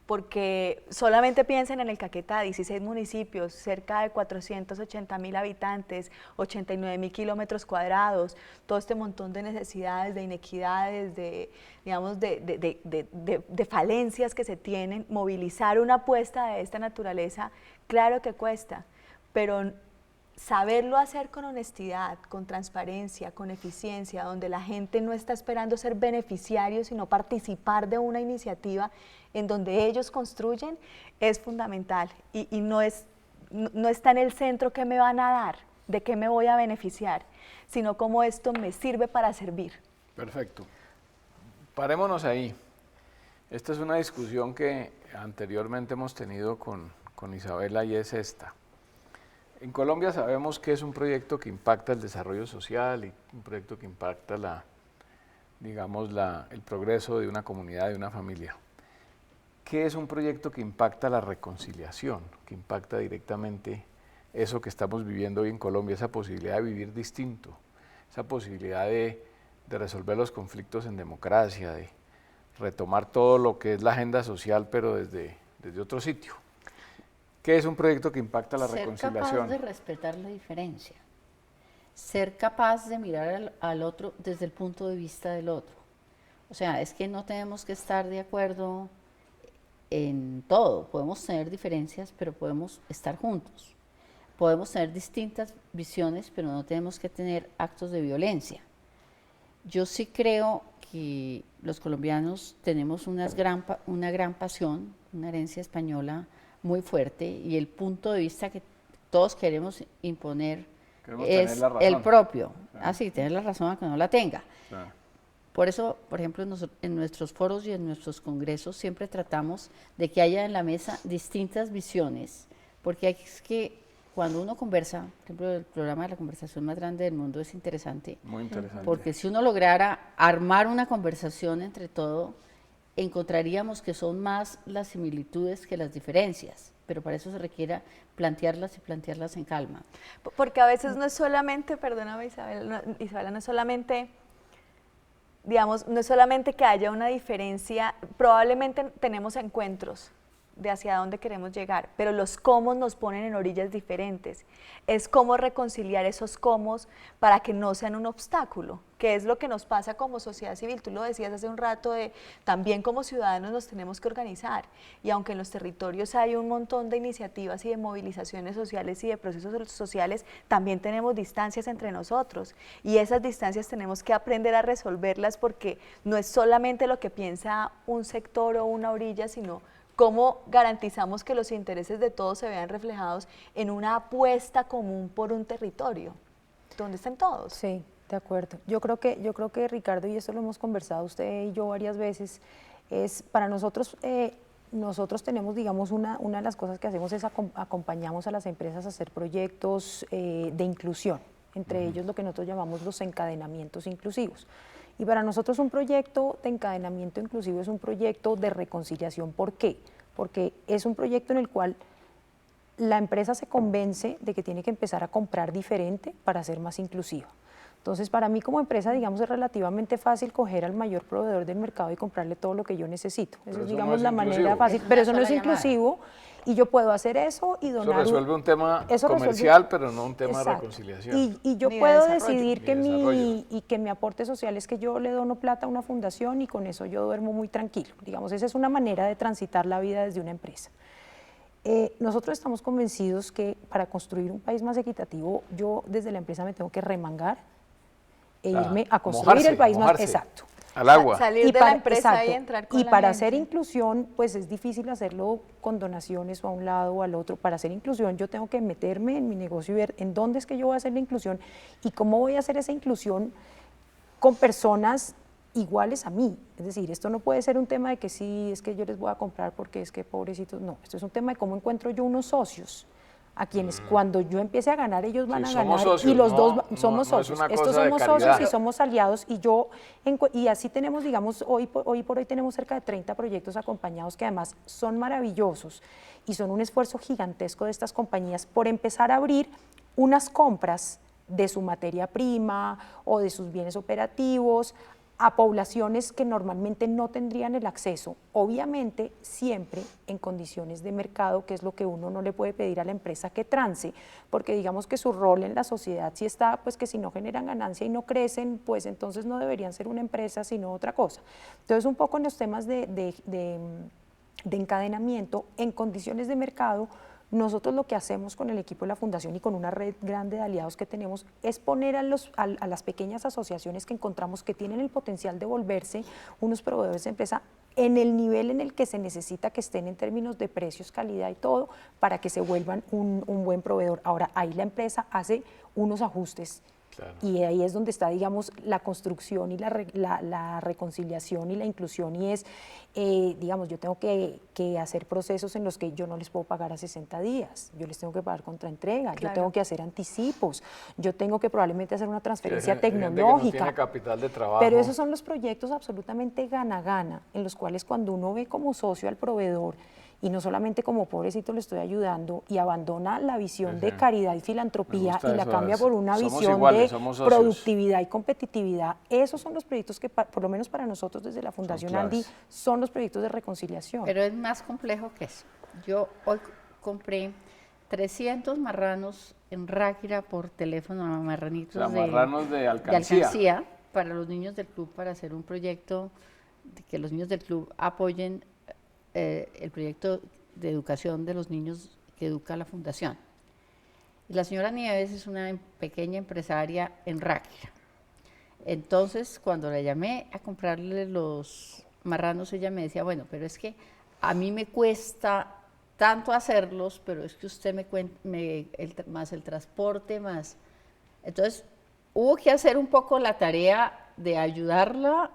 porque solamente piensen en el Caquetá, 16 municipios, cerca de 480.000 habitantes, 89.000 kilómetros cuadrados, todo este montón de necesidades, de inequidades, digamos, de falencias que se tienen. Movilizar una apuesta de esta naturaleza, claro que cuesta, pero saberlo hacer con honestidad, con transparencia, con eficiencia, donde la gente no está esperando ser beneficiario, sino participar de una iniciativa en donde ellos construyen, es fundamental. Y no está en el centro qué me van a dar, de qué me voy a beneficiar, sino cómo esto me sirve para servir. Perfecto. Parémonos ahí. Esta es una discusión que anteriormente hemos tenido con Isabela, y es esta. En Colombia sabemos que es un proyecto que impacta el desarrollo social y un proyecto que impacta el progreso de una comunidad, de una familia. ¿Qué es un proyecto que impacta la reconciliación, que impacta directamente eso que estamos viviendo hoy en Colombia, esa posibilidad de vivir distinto, esa posibilidad de resolver los conflictos en democracia, de retomar todo lo que es la agenda social, pero desde otro sitio? ¿Qué es un proyecto que impacta la reconciliación? Ser capaz de respetar la diferencia, ser capaz de mirar al otro desde el punto de vista del otro. O sea, es que no tenemos que estar de acuerdo en todo, podemos tener diferencias, pero podemos estar juntos. Podemos tener distintas visiones, pero no tenemos que tener actos de violencia. Yo sí creo que los colombianos tenemos una gran pasión, una herencia española muy fuerte, y el punto de vista que todos queremos imponer es el propio. Así, tener la razón aunque no la tenga. Por eso, por ejemplo, en nuestros foros y en nuestros congresos siempre tratamos de que haya en la mesa distintas visiones, porque es que cuando uno conversa, por ejemplo, el programa de la conversación más grande del mundo es interesante. Muy interesante. Porque si uno lograra armar una conversación entre todo, encontraríamos que son más las similitudes que las diferencias, pero para eso se requiere plantearlas y plantearlas en calma. Porque a veces no es solamente, perdóname Isabela, no es solamente, digamos, no es solamente que haya una diferencia, probablemente tenemos encuentros de hacia dónde queremos llegar, pero los cómo nos ponen en orillas diferentes. Es cómo reconciliar esos cómo para que no sean un obstáculo, que es lo que nos pasa como sociedad civil. Tú lo decías hace un rato, también como ciudadanos nos tenemos que organizar, y aunque en los territorios hay un montón de iniciativas y de movilizaciones sociales y de procesos sociales, también tenemos distancias entre nosotros, y esas distancias tenemos que aprender a resolverlas, porque no es solamente lo que piensa un sector o una orilla, sino cómo garantizamos que los intereses de todos se vean reflejados en una apuesta común por un territorio, donde estén todos. Sí, de acuerdo. Yo creo que Ricardo, y esto lo hemos conversado usted y yo varias veces, es para nosotros, nosotros tenemos, digamos, una de las cosas que hacemos es acompañamos a las empresas a hacer proyectos de inclusión, entre ellos lo que nosotros llamamos los encadenamientos inclusivos. Y para nosotros un proyecto de encadenamiento inclusivo es un proyecto de reconciliación. ¿Por qué? Porque es un proyecto en el cual la empresa se convence de que tiene que empezar a comprar diferente para ser más inclusiva. Entonces, para mí como empresa, digamos, es relativamente fácil coger al mayor proveedor del mercado y comprarle todo lo que yo necesito. Esa es, digamos, la manera fácil, pero eso no es inclusivo, y yo puedo hacer eso y donar. Eso resuelve un tema comercial, pero no un tema de reconciliación. Y yo puedo decidir que mi aporte social es que yo le dono plata a una fundación y con eso yo duermo muy tranquilo. Digamos, esa es una manera de transitar la vida desde una empresa. Nosotros estamos convencidos que para construir un país más equitativo, yo desde la empresa me tengo que remangar e irme a construir el país más exacto. Al agua. Salir de la empresa y entrar con la gente. Y para hacer inclusión, pues es difícil hacerlo con donaciones o a un lado o al otro. Para hacer inclusión yo tengo que meterme en mi negocio y ver en dónde es que yo voy a hacer la inclusión y cómo voy a hacer esa inclusión con personas iguales a mí. Es decir, esto no puede ser un tema de que sí, es que yo les voy a comprar porque es que pobrecitos. No, esto es un tema de cómo encuentro yo unos socios a quienes cuando yo empiece a ganar ellos van a ganar, socios, y los dos somos socios, estos somos socios y somos aliados, y así tenemos, digamos, hoy por hoy tenemos cerca de 30 proyectos acompañados que además son maravillosos y son un esfuerzo gigantesco de estas compañías por empezar a abrir unas compras de su materia prima o de sus bienes operativos a poblaciones que normalmente no tendrían el acceso, obviamente siempre en condiciones de mercado, que es lo que uno no le puede pedir a la empresa que trance, porque digamos que su rol en la sociedad sí está, pues que si no generan ganancia y no crecen, pues entonces no deberían ser una empresa, sino otra cosa. Entonces un poco en los temas de encadenamiento, en condiciones de mercado, nosotros lo que hacemos con el equipo de la Fundación y con una red grande de aliados que tenemos es poner a las pequeñas asociaciones que encontramos que tienen el potencial de volverse unos proveedores de empresa en el nivel en el que se necesita que estén en términos de precios, calidad y todo, para que se vuelvan un buen proveedor. Ahora, ahí la empresa hace unos ajustes. Claro. Y ahí es donde está, digamos, la construcción y la reconciliación y la inclusión, y es, digamos, yo tengo que hacer procesos en los que yo no les puedo pagar a 60 días, yo les tengo que pagar contra entrega, claro. Yo tengo que hacer anticipos, yo tengo que probablemente hacer una transferencia tecnológica. Que no tiene capital de trabajo. Pero esos son los proyectos absolutamente gana-gana, en los cuales cuando uno ve como socio al proveedor, y no solamente como pobrecito le estoy ayudando, y abandona la visión de caridad y filantropía y la cambia por una visión de productividad y competitividad, esos son los proyectos que, por lo menos para nosotros desde la Fundación Andy, son los proyectos de reconciliación. Pero es más complejo que eso. Yo hoy compré 300 marranos en Ráquira por teléfono, marranitos de alcancía para los niños del club, para hacer un proyecto de que los niños del club apoyen el proyecto de educación de los niños que educa la Fundación. Y la señora Nieves es una pequeña empresaria en Ráquira. Entonces, cuando la llamé a comprarle los marranos, ella me decía, bueno, pero es que a mí me cuesta tanto hacerlos, pero es que usted más el transporte, más... Entonces, hubo que hacer un poco la tarea de ayudarla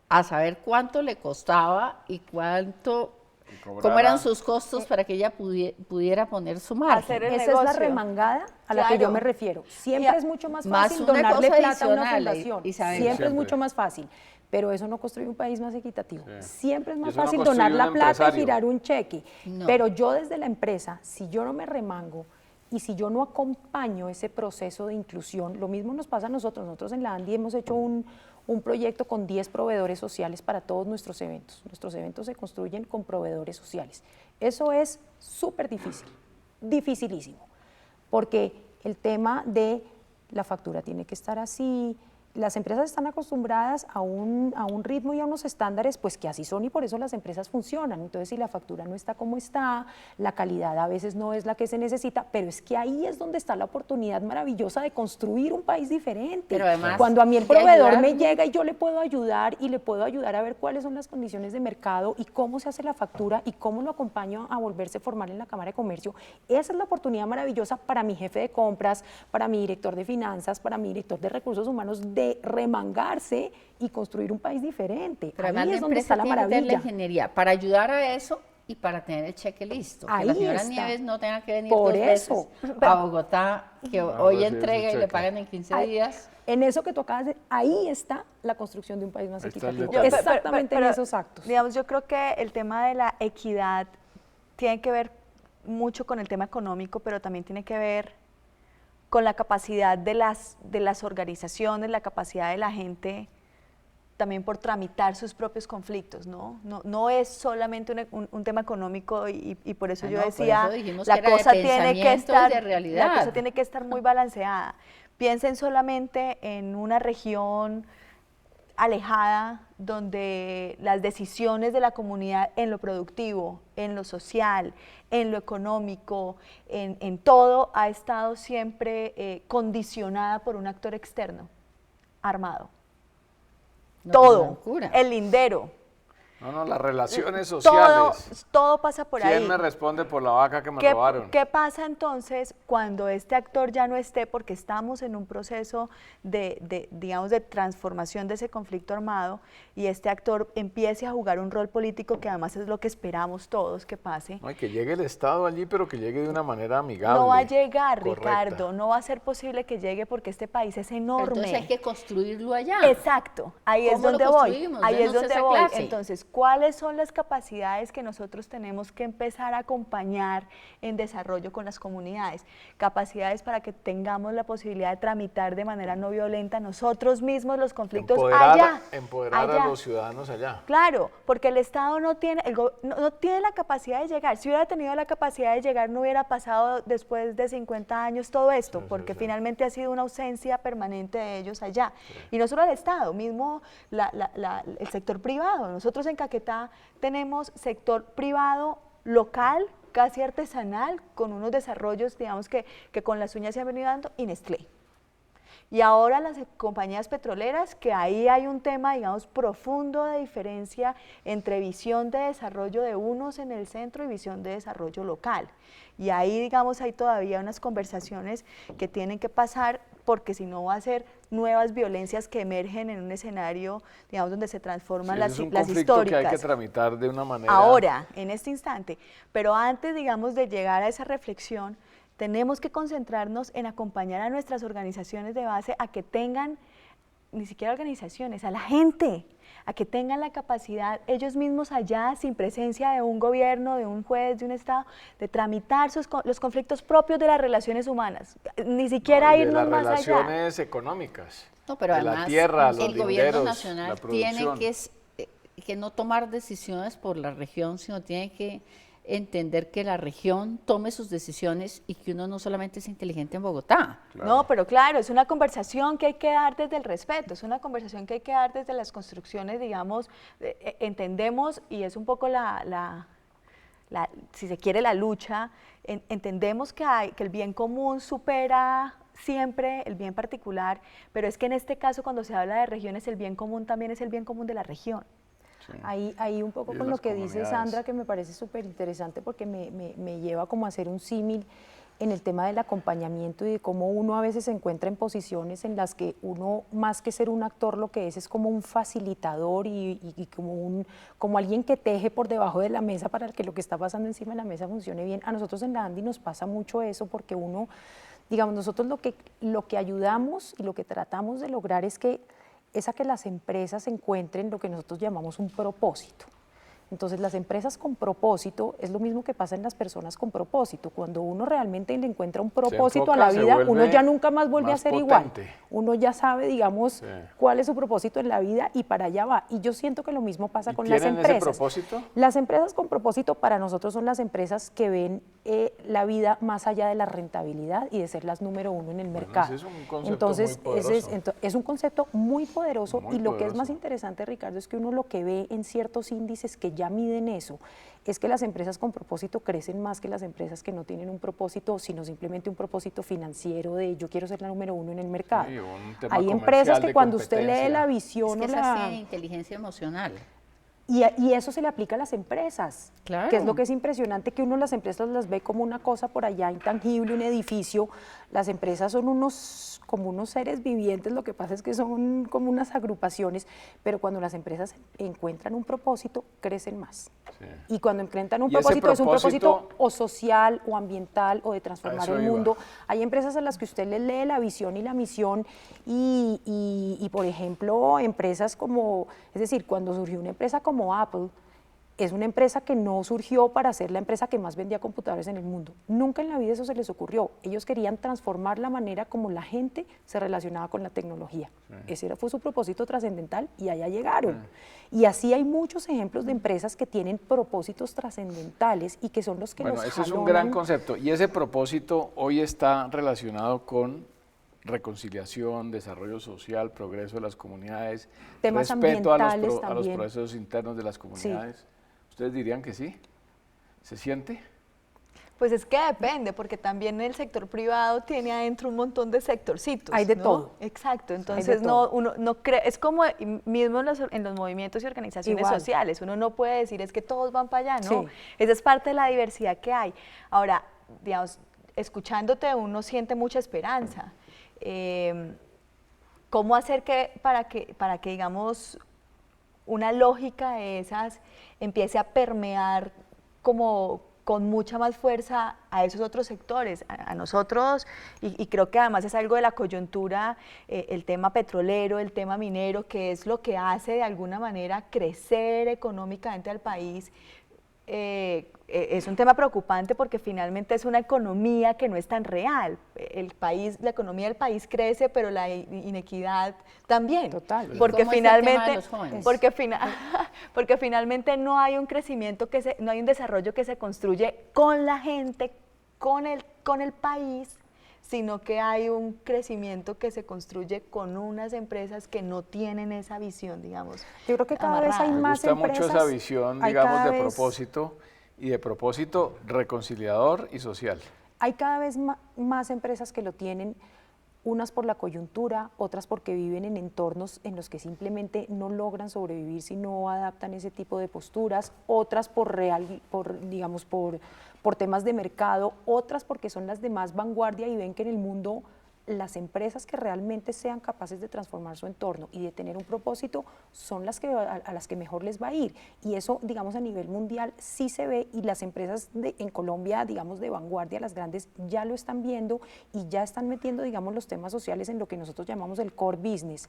a saber cuánto le costaba y cómo eran sus costos para que ella pudiera poner su margen. Esa es la remangada a la que yo me refiero. Siempre es mucho más fácil donarle plata a una fundación. Siempre es mucho más fácil. Pero eso no construye un país más equitativo. Siempre es más fácil donar la plata y girar un cheque. No. Pero yo desde la empresa, si yo no me remango y si yo no acompaño ese proceso de inclusión, lo mismo nos pasa a nosotros. Nosotros en la Andy hemos hecho un proyecto con 10 proveedores sociales para todos nuestros eventos. Nuestros eventos se construyen con proveedores sociales. Eso es súper difícil, dificilísimo, porque el tema de la factura tiene que estar así. Las empresas están acostumbradas a un ritmo y a unos estándares pues que así son, y por eso las empresas funcionan. Entonces, si la factura no está como está, la calidad a veces no es la que se necesita, pero es que ahí es donde está la oportunidad maravillosa de construir un país diferente. Pero además, cuando a mí el proveedor me llega y yo le puedo ayudar y le puedo ayudar a ver cuáles son las condiciones de mercado y cómo se hace la factura y cómo lo acompaño a volverse formal en la Cámara de Comercio, esa es la oportunidad maravillosa para mi jefe de compras, para mi director de finanzas, para mi director de recursos humanos, de remangarse y construir un país diferente. Pero ahí es donde está la maravilla. La ingeniería para ayudar a eso y para tener el cheque listo. Ahí que la señora está. Nieves no tenga que venir dos veces a Bogotá, que hoy entrega y le pagan en 15 días. En eso que tú acabas de... Ahí está la construcción de un país más equitativo. Exactamente en esos actos. Digamos, yo creo que el tema de la equidad tiene que ver mucho con el tema económico, pero también tiene que ver con la capacidad de las organizaciones, la capacidad de la gente también por tramitar sus propios conflictos, ¿no? No es solamente un tema económico y por eso yo decía, la cosa tiene que estar muy balanceada. Piensen solamente en una región alejada donde las decisiones de la comunidad en lo productivo, en lo social, en lo económico, en todo, ha estado siempre condicionada por un actor externo, armado. No, todo, el lindero. No, las relaciones sociales. Todo pasa por ahí. ¿Quién me responde por la vaca que me robaron? ¿Qué pasa entonces cuando este actor ya no esté? Porque estamos en un proceso digamos, de transformación de ese conflicto armado y este actor empiece a jugar un rol político que además es lo que esperamos todos que pase. No, que llegue el Estado allí, pero que llegue de una manera amigable. No va a llegar, correcta. Ricardo, no va a ser posible que llegue porque este país es enorme. Pero entonces hay que construirlo allá. Exacto, ahí es donde voy. Ahí es donde voy. Entonces, cuáles son las capacidades que nosotros tenemos que empezar a acompañar en desarrollo con las comunidades, capacidades para que tengamos la posibilidad de tramitar de manera no violenta nosotros mismos los conflictos empoderar a los ciudadanos allá. Claro, porque el Estado no tiene, no tiene la capacidad de llegar. Si hubiera tenido la capacidad de llegar, no hubiera pasado después de 50 años todo esto, porque finalmente ha sido una ausencia permanente de ellos allá. Y no solo el Estado, mismo el sector privado. Nosotros en Caquetá tenemos sector privado local, casi artesanal, con unos desarrollos, digamos, que con las uñas se han venido dando, y Nestlé. Y ahora las compañías petroleras, que ahí hay un tema, digamos, profundo de diferencia entre visión de desarrollo de unos en el centro y visión de desarrollo local. Y ahí, digamos, hay todavía unas conversaciones que tienen que pasar, porque si no va a ser nuevas violencias que emergen en un escenario, digamos, donde se transforman las históricas. Es un conflicto que hay que tramitar de una manera... Ahora, en este instante. Pero antes, digamos, de llegar a esa reflexión, tenemos que concentrarnos en acompañar a nuestras organizaciones de base a que tengan, ni siquiera organizaciones, a la gente, a que tengan la capacidad ellos mismos allá, sin presencia de un gobierno, de un juez, de un Estado, de tramitar los conflictos propios de las relaciones humanas, ni siquiera irnos más allá. De las relaciones económicas, no, pero de además, la tierra, los el gobierno linderos, nacional la producción. tiene que no tomar decisiones por la región, sino tiene que entender que la región tome sus decisiones y que uno no solamente es inteligente en Bogotá. Claro. No, pero claro, es una conversación que hay que dar desde el respeto, es una conversación que hay que dar desde las construcciones, digamos, entendemos, y es un poco si se quiere, la lucha, entendemos que el bien común supera siempre el bien particular, pero es que en este caso, cuando se habla de regiones, el bien común también es el bien común de la región. Sí. Ahí un poco con lo que dice Sandra, que me parece súper interesante, porque me lleva como a hacer un símil en el tema del acompañamiento y de cómo uno a veces se encuentra en posiciones en las que uno, más que ser un actor, lo que es como un facilitador y como alguien que teje por debajo de la mesa para que lo que está pasando encima de la mesa funcione bien. A nosotros en la ANDI nos pasa mucho eso, porque uno, digamos, nosotros lo que ayudamos y lo que tratamos de lograr es a que las empresas encuentren lo que nosotros llamamos un propósito. Entonces, las empresas con propósito es lo mismo que pasa en las personas con propósito. Cuando uno realmente le encuentra un propósito a la vida, uno ya nunca más vuelve a ser igual. Uno ya sabe, digamos, cuál es su propósito en la vida y para allá va. Y yo siento que lo mismo pasa con las empresas. ¿Tienen ese propósito? Las empresas con propósito para nosotros son las empresas que ven la vida más allá de la rentabilidad y de ser las número uno en el mercado. Ese es un concepto Entonces, muy poderoso. es un concepto muy poderoso, Muy y lo que es poderoso. más interesante, Ricardo, es que uno lo que ve en ciertos índices que ya miden eso, es que las empresas con propósito crecen más que las empresas que no tienen un propósito, sino simplemente un propósito financiero de yo quiero ser la número uno en el mercado. Sí, un tema Hay empresas comercial que de cuando usted lee competencia. la visión Es que o es así, inteligencia emocional. y eso se le aplica a las empresas, Claro. que es lo que es impresionante, que uno las empresas las ve como una cosa por allá intangible, un edificio. Las empresas son como unos seres vivientes, lo que pasa es que son como unas agrupaciones, pero cuando las empresas encuentran un propósito, crecen más. Sí. Y cuando encuentran un propósito, es un propósito o social o ambiental o de transformar el mundo. Hay empresas a las que usted le lee la visión y la misión y por ejemplo, empresas como, es decir, cuando surgió una empresa como Apple, es una empresa que no surgió para ser la empresa que más vendía computadores en el mundo. Nunca en la vida eso se les ocurrió. Ellos querían transformar la manera como la gente se relacionaba con la tecnología. Sí. Ese fue su propósito trascendental y allá llegaron. Sí. Y así hay muchos ejemplos de empresas que tienen propósitos trascendentales y que son los que los jalonan. Ese es un gran concepto, y ese propósito hoy está relacionado con reconciliación, desarrollo social, progreso de las comunidades, temas respeto a los también. procesos internos de las comunidades. Sí. ¿Ustedes dirían que sí? ¿Se siente? Pues es que depende, porque también el sector privado tiene adentro un montón de sectorcitos. Hay de ¿no? todo. Exacto, entonces uno no cree, es como mismo en los movimientos y organizaciones Igual. sociales, uno no puede decir es que todos van para allá, ¿no? Sí. Esa es parte de la diversidad que hay. Ahora, digamos, escuchándote uno siente mucha esperanza. ¿Cómo hacer para que digamos una lógica de esas empiece a permear como con mucha más fuerza a esos otros sectores, a nosotros, y creo que además es algo de la coyuntura, el tema petrolero, el tema minero, que es lo que hace de alguna manera crecer económicamente al país. Es un tema preocupante porque finalmente es una economía que no es tan real. El país, la economía del país crece, pero la inequidad también. Total. Porque ¿Cómo es el tema de finalmente, los jóvenes? porque finalmente no hay un crecimiento no hay un desarrollo que se construye con la gente, con el país, sino que hay un crecimiento que se construye con unas empresas que no tienen esa visión, digamos. Yo creo que cada vez hay amarrada. Me más gusta mucho empresas. esa visión, hay digamos, cada de vez- propósito, y de propósito reconciliador y social. Hay cada vez más empresas que lo tienen, unas por la coyuntura, otras porque viven en entornos en los que simplemente no logran sobrevivir si no adaptan ese tipo de posturas, otras digamos, por temas de mercado, otras porque son las de más vanguardia y ven que en el mundo las empresas que realmente sean capaces de transformar su entorno y de tener un propósito son las que a las que mejor les va a ir. Y eso, digamos, a nivel mundial sí se ve, y las empresas en Colombia, digamos, de vanguardia, las grandes, ya lo están viendo y ya están metiendo, digamos, los temas sociales en lo que nosotros llamamos el core business.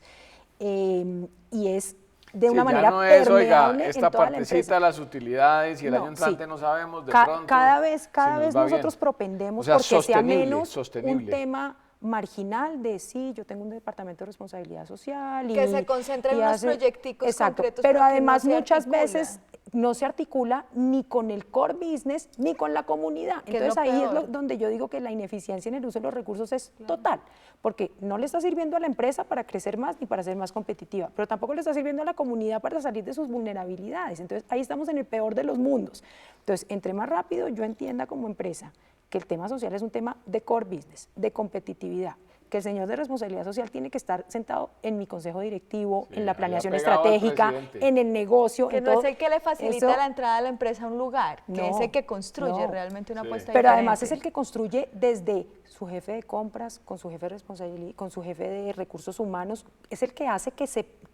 Y es de una manera ya no es, oiga, permeable esta en toda la partecita empresa. de las utilidades y el No, año entrante sí. no sabemos, de pronto Cada vez si nos va nosotros bien. propendemos O sea, porque sea sostenible, menos sostenible. un tema marginal de sí, yo tengo un departamento de responsabilidad social y Que se concentra en y unos proyecticos exacto, concretos, pero pero que no además se muchas articula. veces no se articula ni con el core business ni con la comunidad. Que es Entonces lo ahí es peor. donde yo digo que la ineficiencia en el uso de los recursos es total, porque no le está sirviendo a la empresa para crecer más ni para ser más competitiva, pero tampoco le está sirviendo a la comunidad para salir de sus vulnerabilidades. Entonces ahí estamos en el peor de los mundos. Entonces, entre más rápido yo entienda como empresa que el tema social es un tema de core business, de competitividad, que el señor de responsabilidad social tiene que estar sentado en mi consejo directivo, Sí, en la ahí planeación ha pegado al estratégica, presidente. en el negocio, Que en no todo. es el que le facilita Eso- la entrada a la empresa a un lugar, que No, es el que construye no. realmente una Sí. apuesta Pero además diferente. es el que construye desde su jefe de compras, con su jefe de responsabilidad, con su jefe de recursos humanos, es el que hace que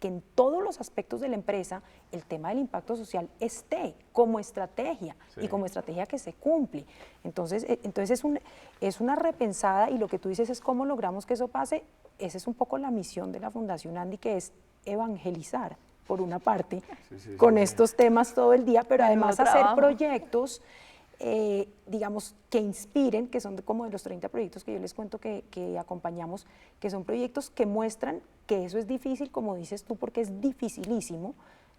en todos los aspectos de la empresa el tema del impacto social esté como estrategia, Sí. y como estrategia que se cumple. Entonces es una repensada, y lo que tú dices es cómo logramos que eso pase. Esa es un poco la misión de la Fundación Andy, que es evangelizar, por una parte, Sí, con sí. estos temas todo el día, pero Menudo además hacer trabajo. proyectos, digamos, que inspiren, que son como de los 30 proyectos que yo les cuento que acompañamos, que son proyectos que muestran que eso es difícil, como dices tú, porque es dificilísimo,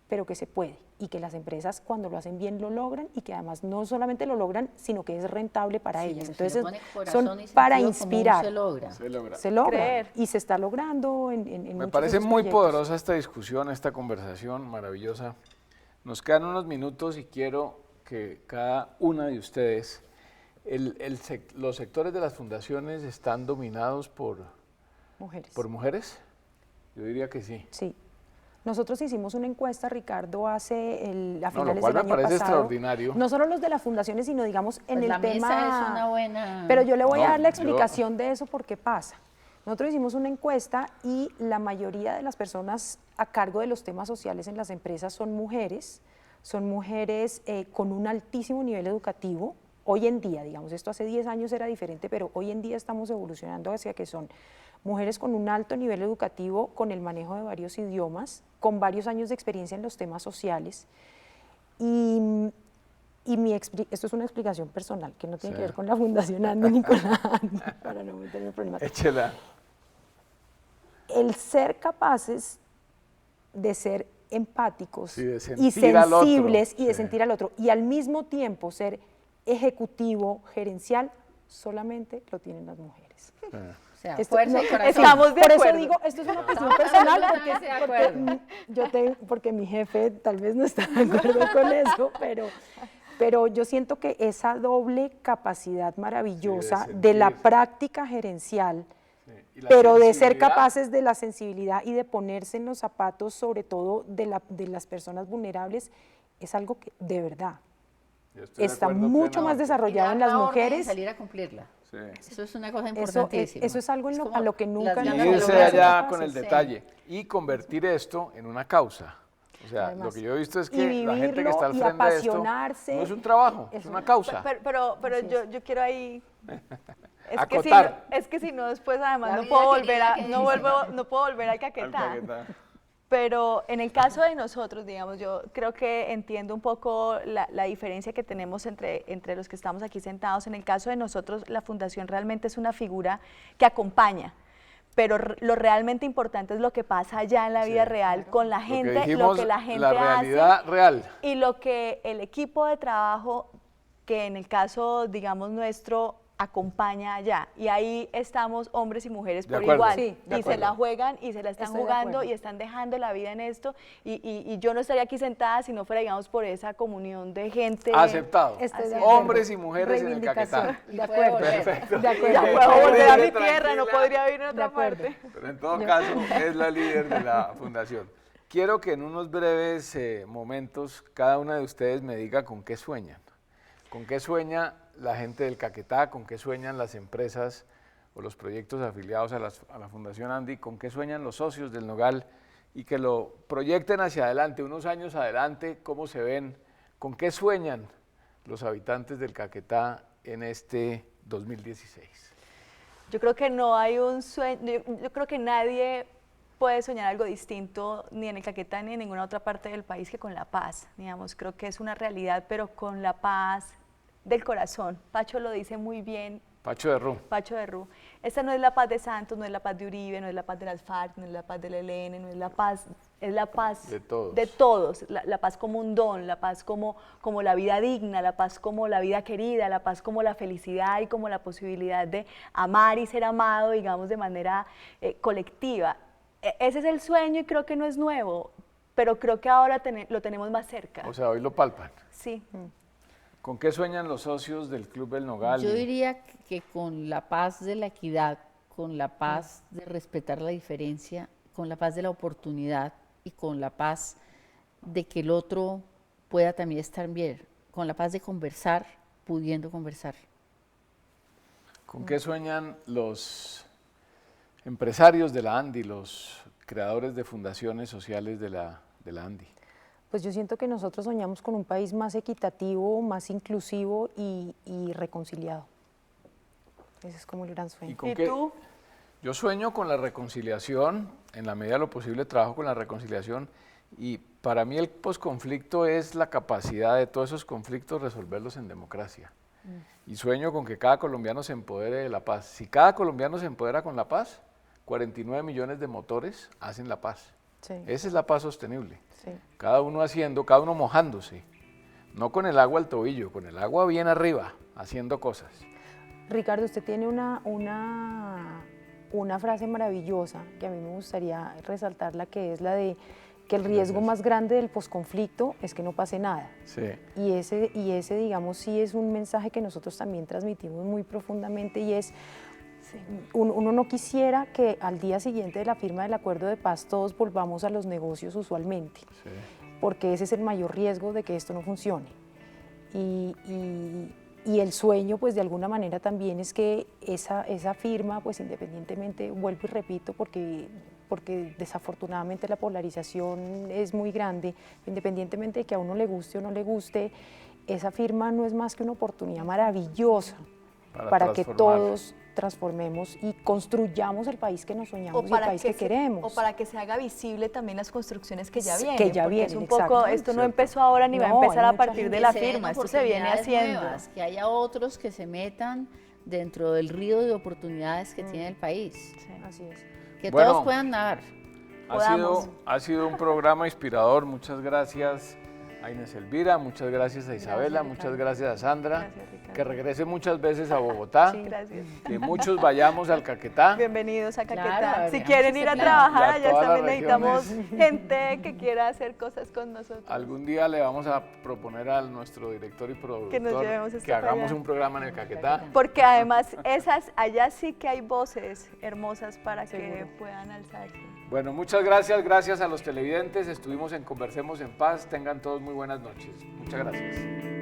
pero que se puede, y que las empresas cuando lo hacen bien lo logran, y que además no solamente lo logran, sino que es rentable para Sí, ellas. se Entonces le pone corazón son y para sentido común, inspirar. se logra. Se logra. Se logra, Creer. y se está logrando en Me muchos parece de esos muy proyectos. poderosa esta discusión, esta conversación maravillosa. Nos quedan unos minutos y quiero que cada una de ustedes, los sectores de las fundaciones están dominados por mujeres. Yo diría que sí. Sí. Nosotros hicimos una encuesta, Ricardo, a Lo finales cual del me año parece pasado. extraordinario. No solo los de las fundaciones, sino digamos en Pues el la tema. mesa es una buena... Pero yo le voy a No, dar la yo- explicación de eso porque pasa. Nosotros hicimos una encuesta y la mayoría de las personas a cargo de los temas sociales en las empresas son mujeres con un altísimo nivel educativo. Hoy en día, digamos, esto hace 10 años era diferente, pero hoy en día estamos evolucionando hacia que son mujeres con un alto nivel educativo, con el manejo de varios idiomas, con varios años de experiencia en los temas sociales. Y esto es una explicación personal, que no tiene Sí. que ver con la Fundación Andy ni con la Andy, para no meterme en problemas. Échela. El ser capaces de ser empáticos Sí, de y sentir al otro. sensibles y de Sí. sentir al otro, y al mismo tiempo ser ejecutivo, gerencial, solamente lo tienen las mujeres. O sea, Esto- fuerza no, y corazón. estamos de Por eso acuerdo. digo, esto es una cuestión Estamos personal, absolutamente de acuerdo. porque mi jefe tal vez no está de acuerdo con eso, pero yo siento que esa doble capacidad maravillosa Sí, de la sentir. práctica gerencial, Sí. Y la pero de ser sensibilidad. capaces de la sensibilidad y de ponerse en los zapatos, sobre todo de las personas vulnerables, es algo que de verdad Yo estoy de está acuerdo mucho más plenamente. desarrollado en Y dar las la orden y mujeres. salir a cumplirla. Sí. Eso es una cosa Eso importantísima. es algo en como a lo que las nunca ganas nos Y de irse lograr ser allá capaces. con el Sí. detalle y convertir esto en una causa. O sea, Además, lo que yo he visto es y que la gente que vivirlo está al y frente de esto apasionarse. no es un trabajo, es una causa. Pero Así yo quiero ahí... Acotar. Es que si no, después además La no vida puedo volver querida que no puedo volver al Caquetá. Pero en el caso de nosotros, digamos, yo creo que entiendo un poco la diferencia que tenemos entre los que estamos aquí sentados. En el caso de nosotros, la fundación realmente es una figura que acompaña, pero lo realmente importante es lo que pasa allá en la vida real, con la gente, lo que la gente la realidad hace real. y lo que el equipo de trabajo, que en el caso, digamos, nuestro, acompaña allá. Y ahí estamos hombres y mujeres De por acuerdo. igual. Sí, de Y se acuerdo. la juegan y se la están Estoy de jugando acuerdo. y están dejando la vida en esto. Y yo no estaría aquí sentada si no fuera, digamos, por esa comunión de gente. Aceptado. Estoy de Hombres acuerdo. y mujeres en el Reivindicación. Caquetá. De acuerdo. Perfecto. De acuerdo. Ya Bien. puedo volver a mi Tranquila. tierra, no podría vivir en De otra acuerdo. parte. Pero en todo caso es la líder de la fundación. Quiero que en unos breves momentos cada una de ustedes me diga con qué sueñan. ¿Con qué sueña la gente del Caquetá? ¿Con qué sueñan las empresas o los proyectos afiliados a la Fundación Andy? ¿Con qué sueñan los socios del Nogal? Y que lo proyecten hacia adelante, unos años adelante, ¿cómo se ven? ¿Con qué sueñan los habitantes del Caquetá en este 2016? Yo creo que no hay un sueño, yo creo que nadie puede soñar algo distinto ni en el Caquetá ni en ninguna otra parte del país que con la paz, digamos, creo que es una realidad, pero con la paz del corazón. Pacho lo dice muy bien. Pacho de Ru. Pacho de Ru. Esta no es la paz de Santos, no es la paz de Uribe, no es la paz de las FARC, no es la paz del ELN, no es la paz, es la paz De todos. de todos. La paz como un don, la paz como la vida digna, la paz como la vida querida, la paz como la felicidad y como la posibilidad de amar y ser amado, digamos, de manera colectiva. Ese es el sueño y creo que no es nuevo, pero creo que ahora lo tenemos más cerca. O sea, hoy lo palpan. Sí. ¿Con qué sueñan los socios del Club del Nogal? Yo diría que con la paz de la equidad, con la paz de respetar la diferencia, con la paz de la oportunidad y con la paz de que el otro pueda también estar bien, con la paz de conversar, pudiendo conversar. ¿Con qué sueñan los empresarios de la Andy, los creadores de fundaciones sociales de la Andy? Pues yo siento que nosotros soñamos con un país más equitativo, más inclusivo y reconciliado. Ese es como el gran sueño. con ¿Y qué? tú? Yo sueño con la reconciliación, en la medida de lo posible trabajo con la reconciliación y para mí el posconflicto es la capacidad de todos esos conflictos resolverlos en democracia. Y sueño con que cada colombiano se empodere de la paz. Si cada colombiano se empodera con la paz, 49 millones de motores hacen la paz. Sí, Esa es la paz sostenible. sí. Cada uno haciendo, cada uno mojándose. No con el agua al tobillo, con el agua bien arriba, haciendo cosas. Ricardo, usted tiene una frase maravillosa que a mí me gustaría resaltarla, que es la de que el riesgo más grande del posconflicto es que no pase nada. Sí. Y ese, digamos, sí es un mensaje que nosotros también transmitimos muy profundamente y es, uno no quisiera que al día siguiente de la firma del acuerdo de paz todos volvamos a los negocios usualmente, Sí. porque ese es el mayor riesgo de que esto no funcione. Y el sueño, pues de alguna manera también es que esa firma, pues independientemente, vuelvo y repito, porque desafortunadamente la polarización es muy grande, independientemente de que a uno le guste o no le guste, esa firma no es más que una oportunidad maravillosa para que todos transformemos y construyamos el país que nos soñamos y el país que queremos. O para que se haga visible también las construcciones que ya Sí, vienen. que ya porque vienen, es un poco, exacto. esto no Cierto. empezó ahora ni va a No, empezar hay a mucha partir gente de la Que se den firma, esto se viene oportunidades haciendo. nuevas, que haya otros que se metan dentro del río de oportunidades que tiene el país, Así es. que Bueno. todos puedan nadar. Ha sido un programa inspirador. Muchas gracias a Inés Elvira, muchas gracias a Isabela, Ricardo. muchas gracias a Sandra. Gracias, Ricardo. Que regrese muchas veces a Bogotá. Sí, gracias. Que muchos vayamos al Caquetá. Bienvenidos a Caquetá. Claro, Si veamos quieren ese ir a plan. trabajar Y a allá todas las también necesitamos regiones. gente que quiera hacer cosas con nosotros. Algún día le vamos a proponer a nuestro director y productor llevemos esto que para hagamos allá. un programa en el Caquetá. Porque además allá sí que hay voces hermosas para que Seguro. puedan alzarse. Bueno, muchas gracias. Gracias a los televidentes. Estuvimos en Conversemos en Paz. Tengan todos muy buenas noches. Muchas gracias.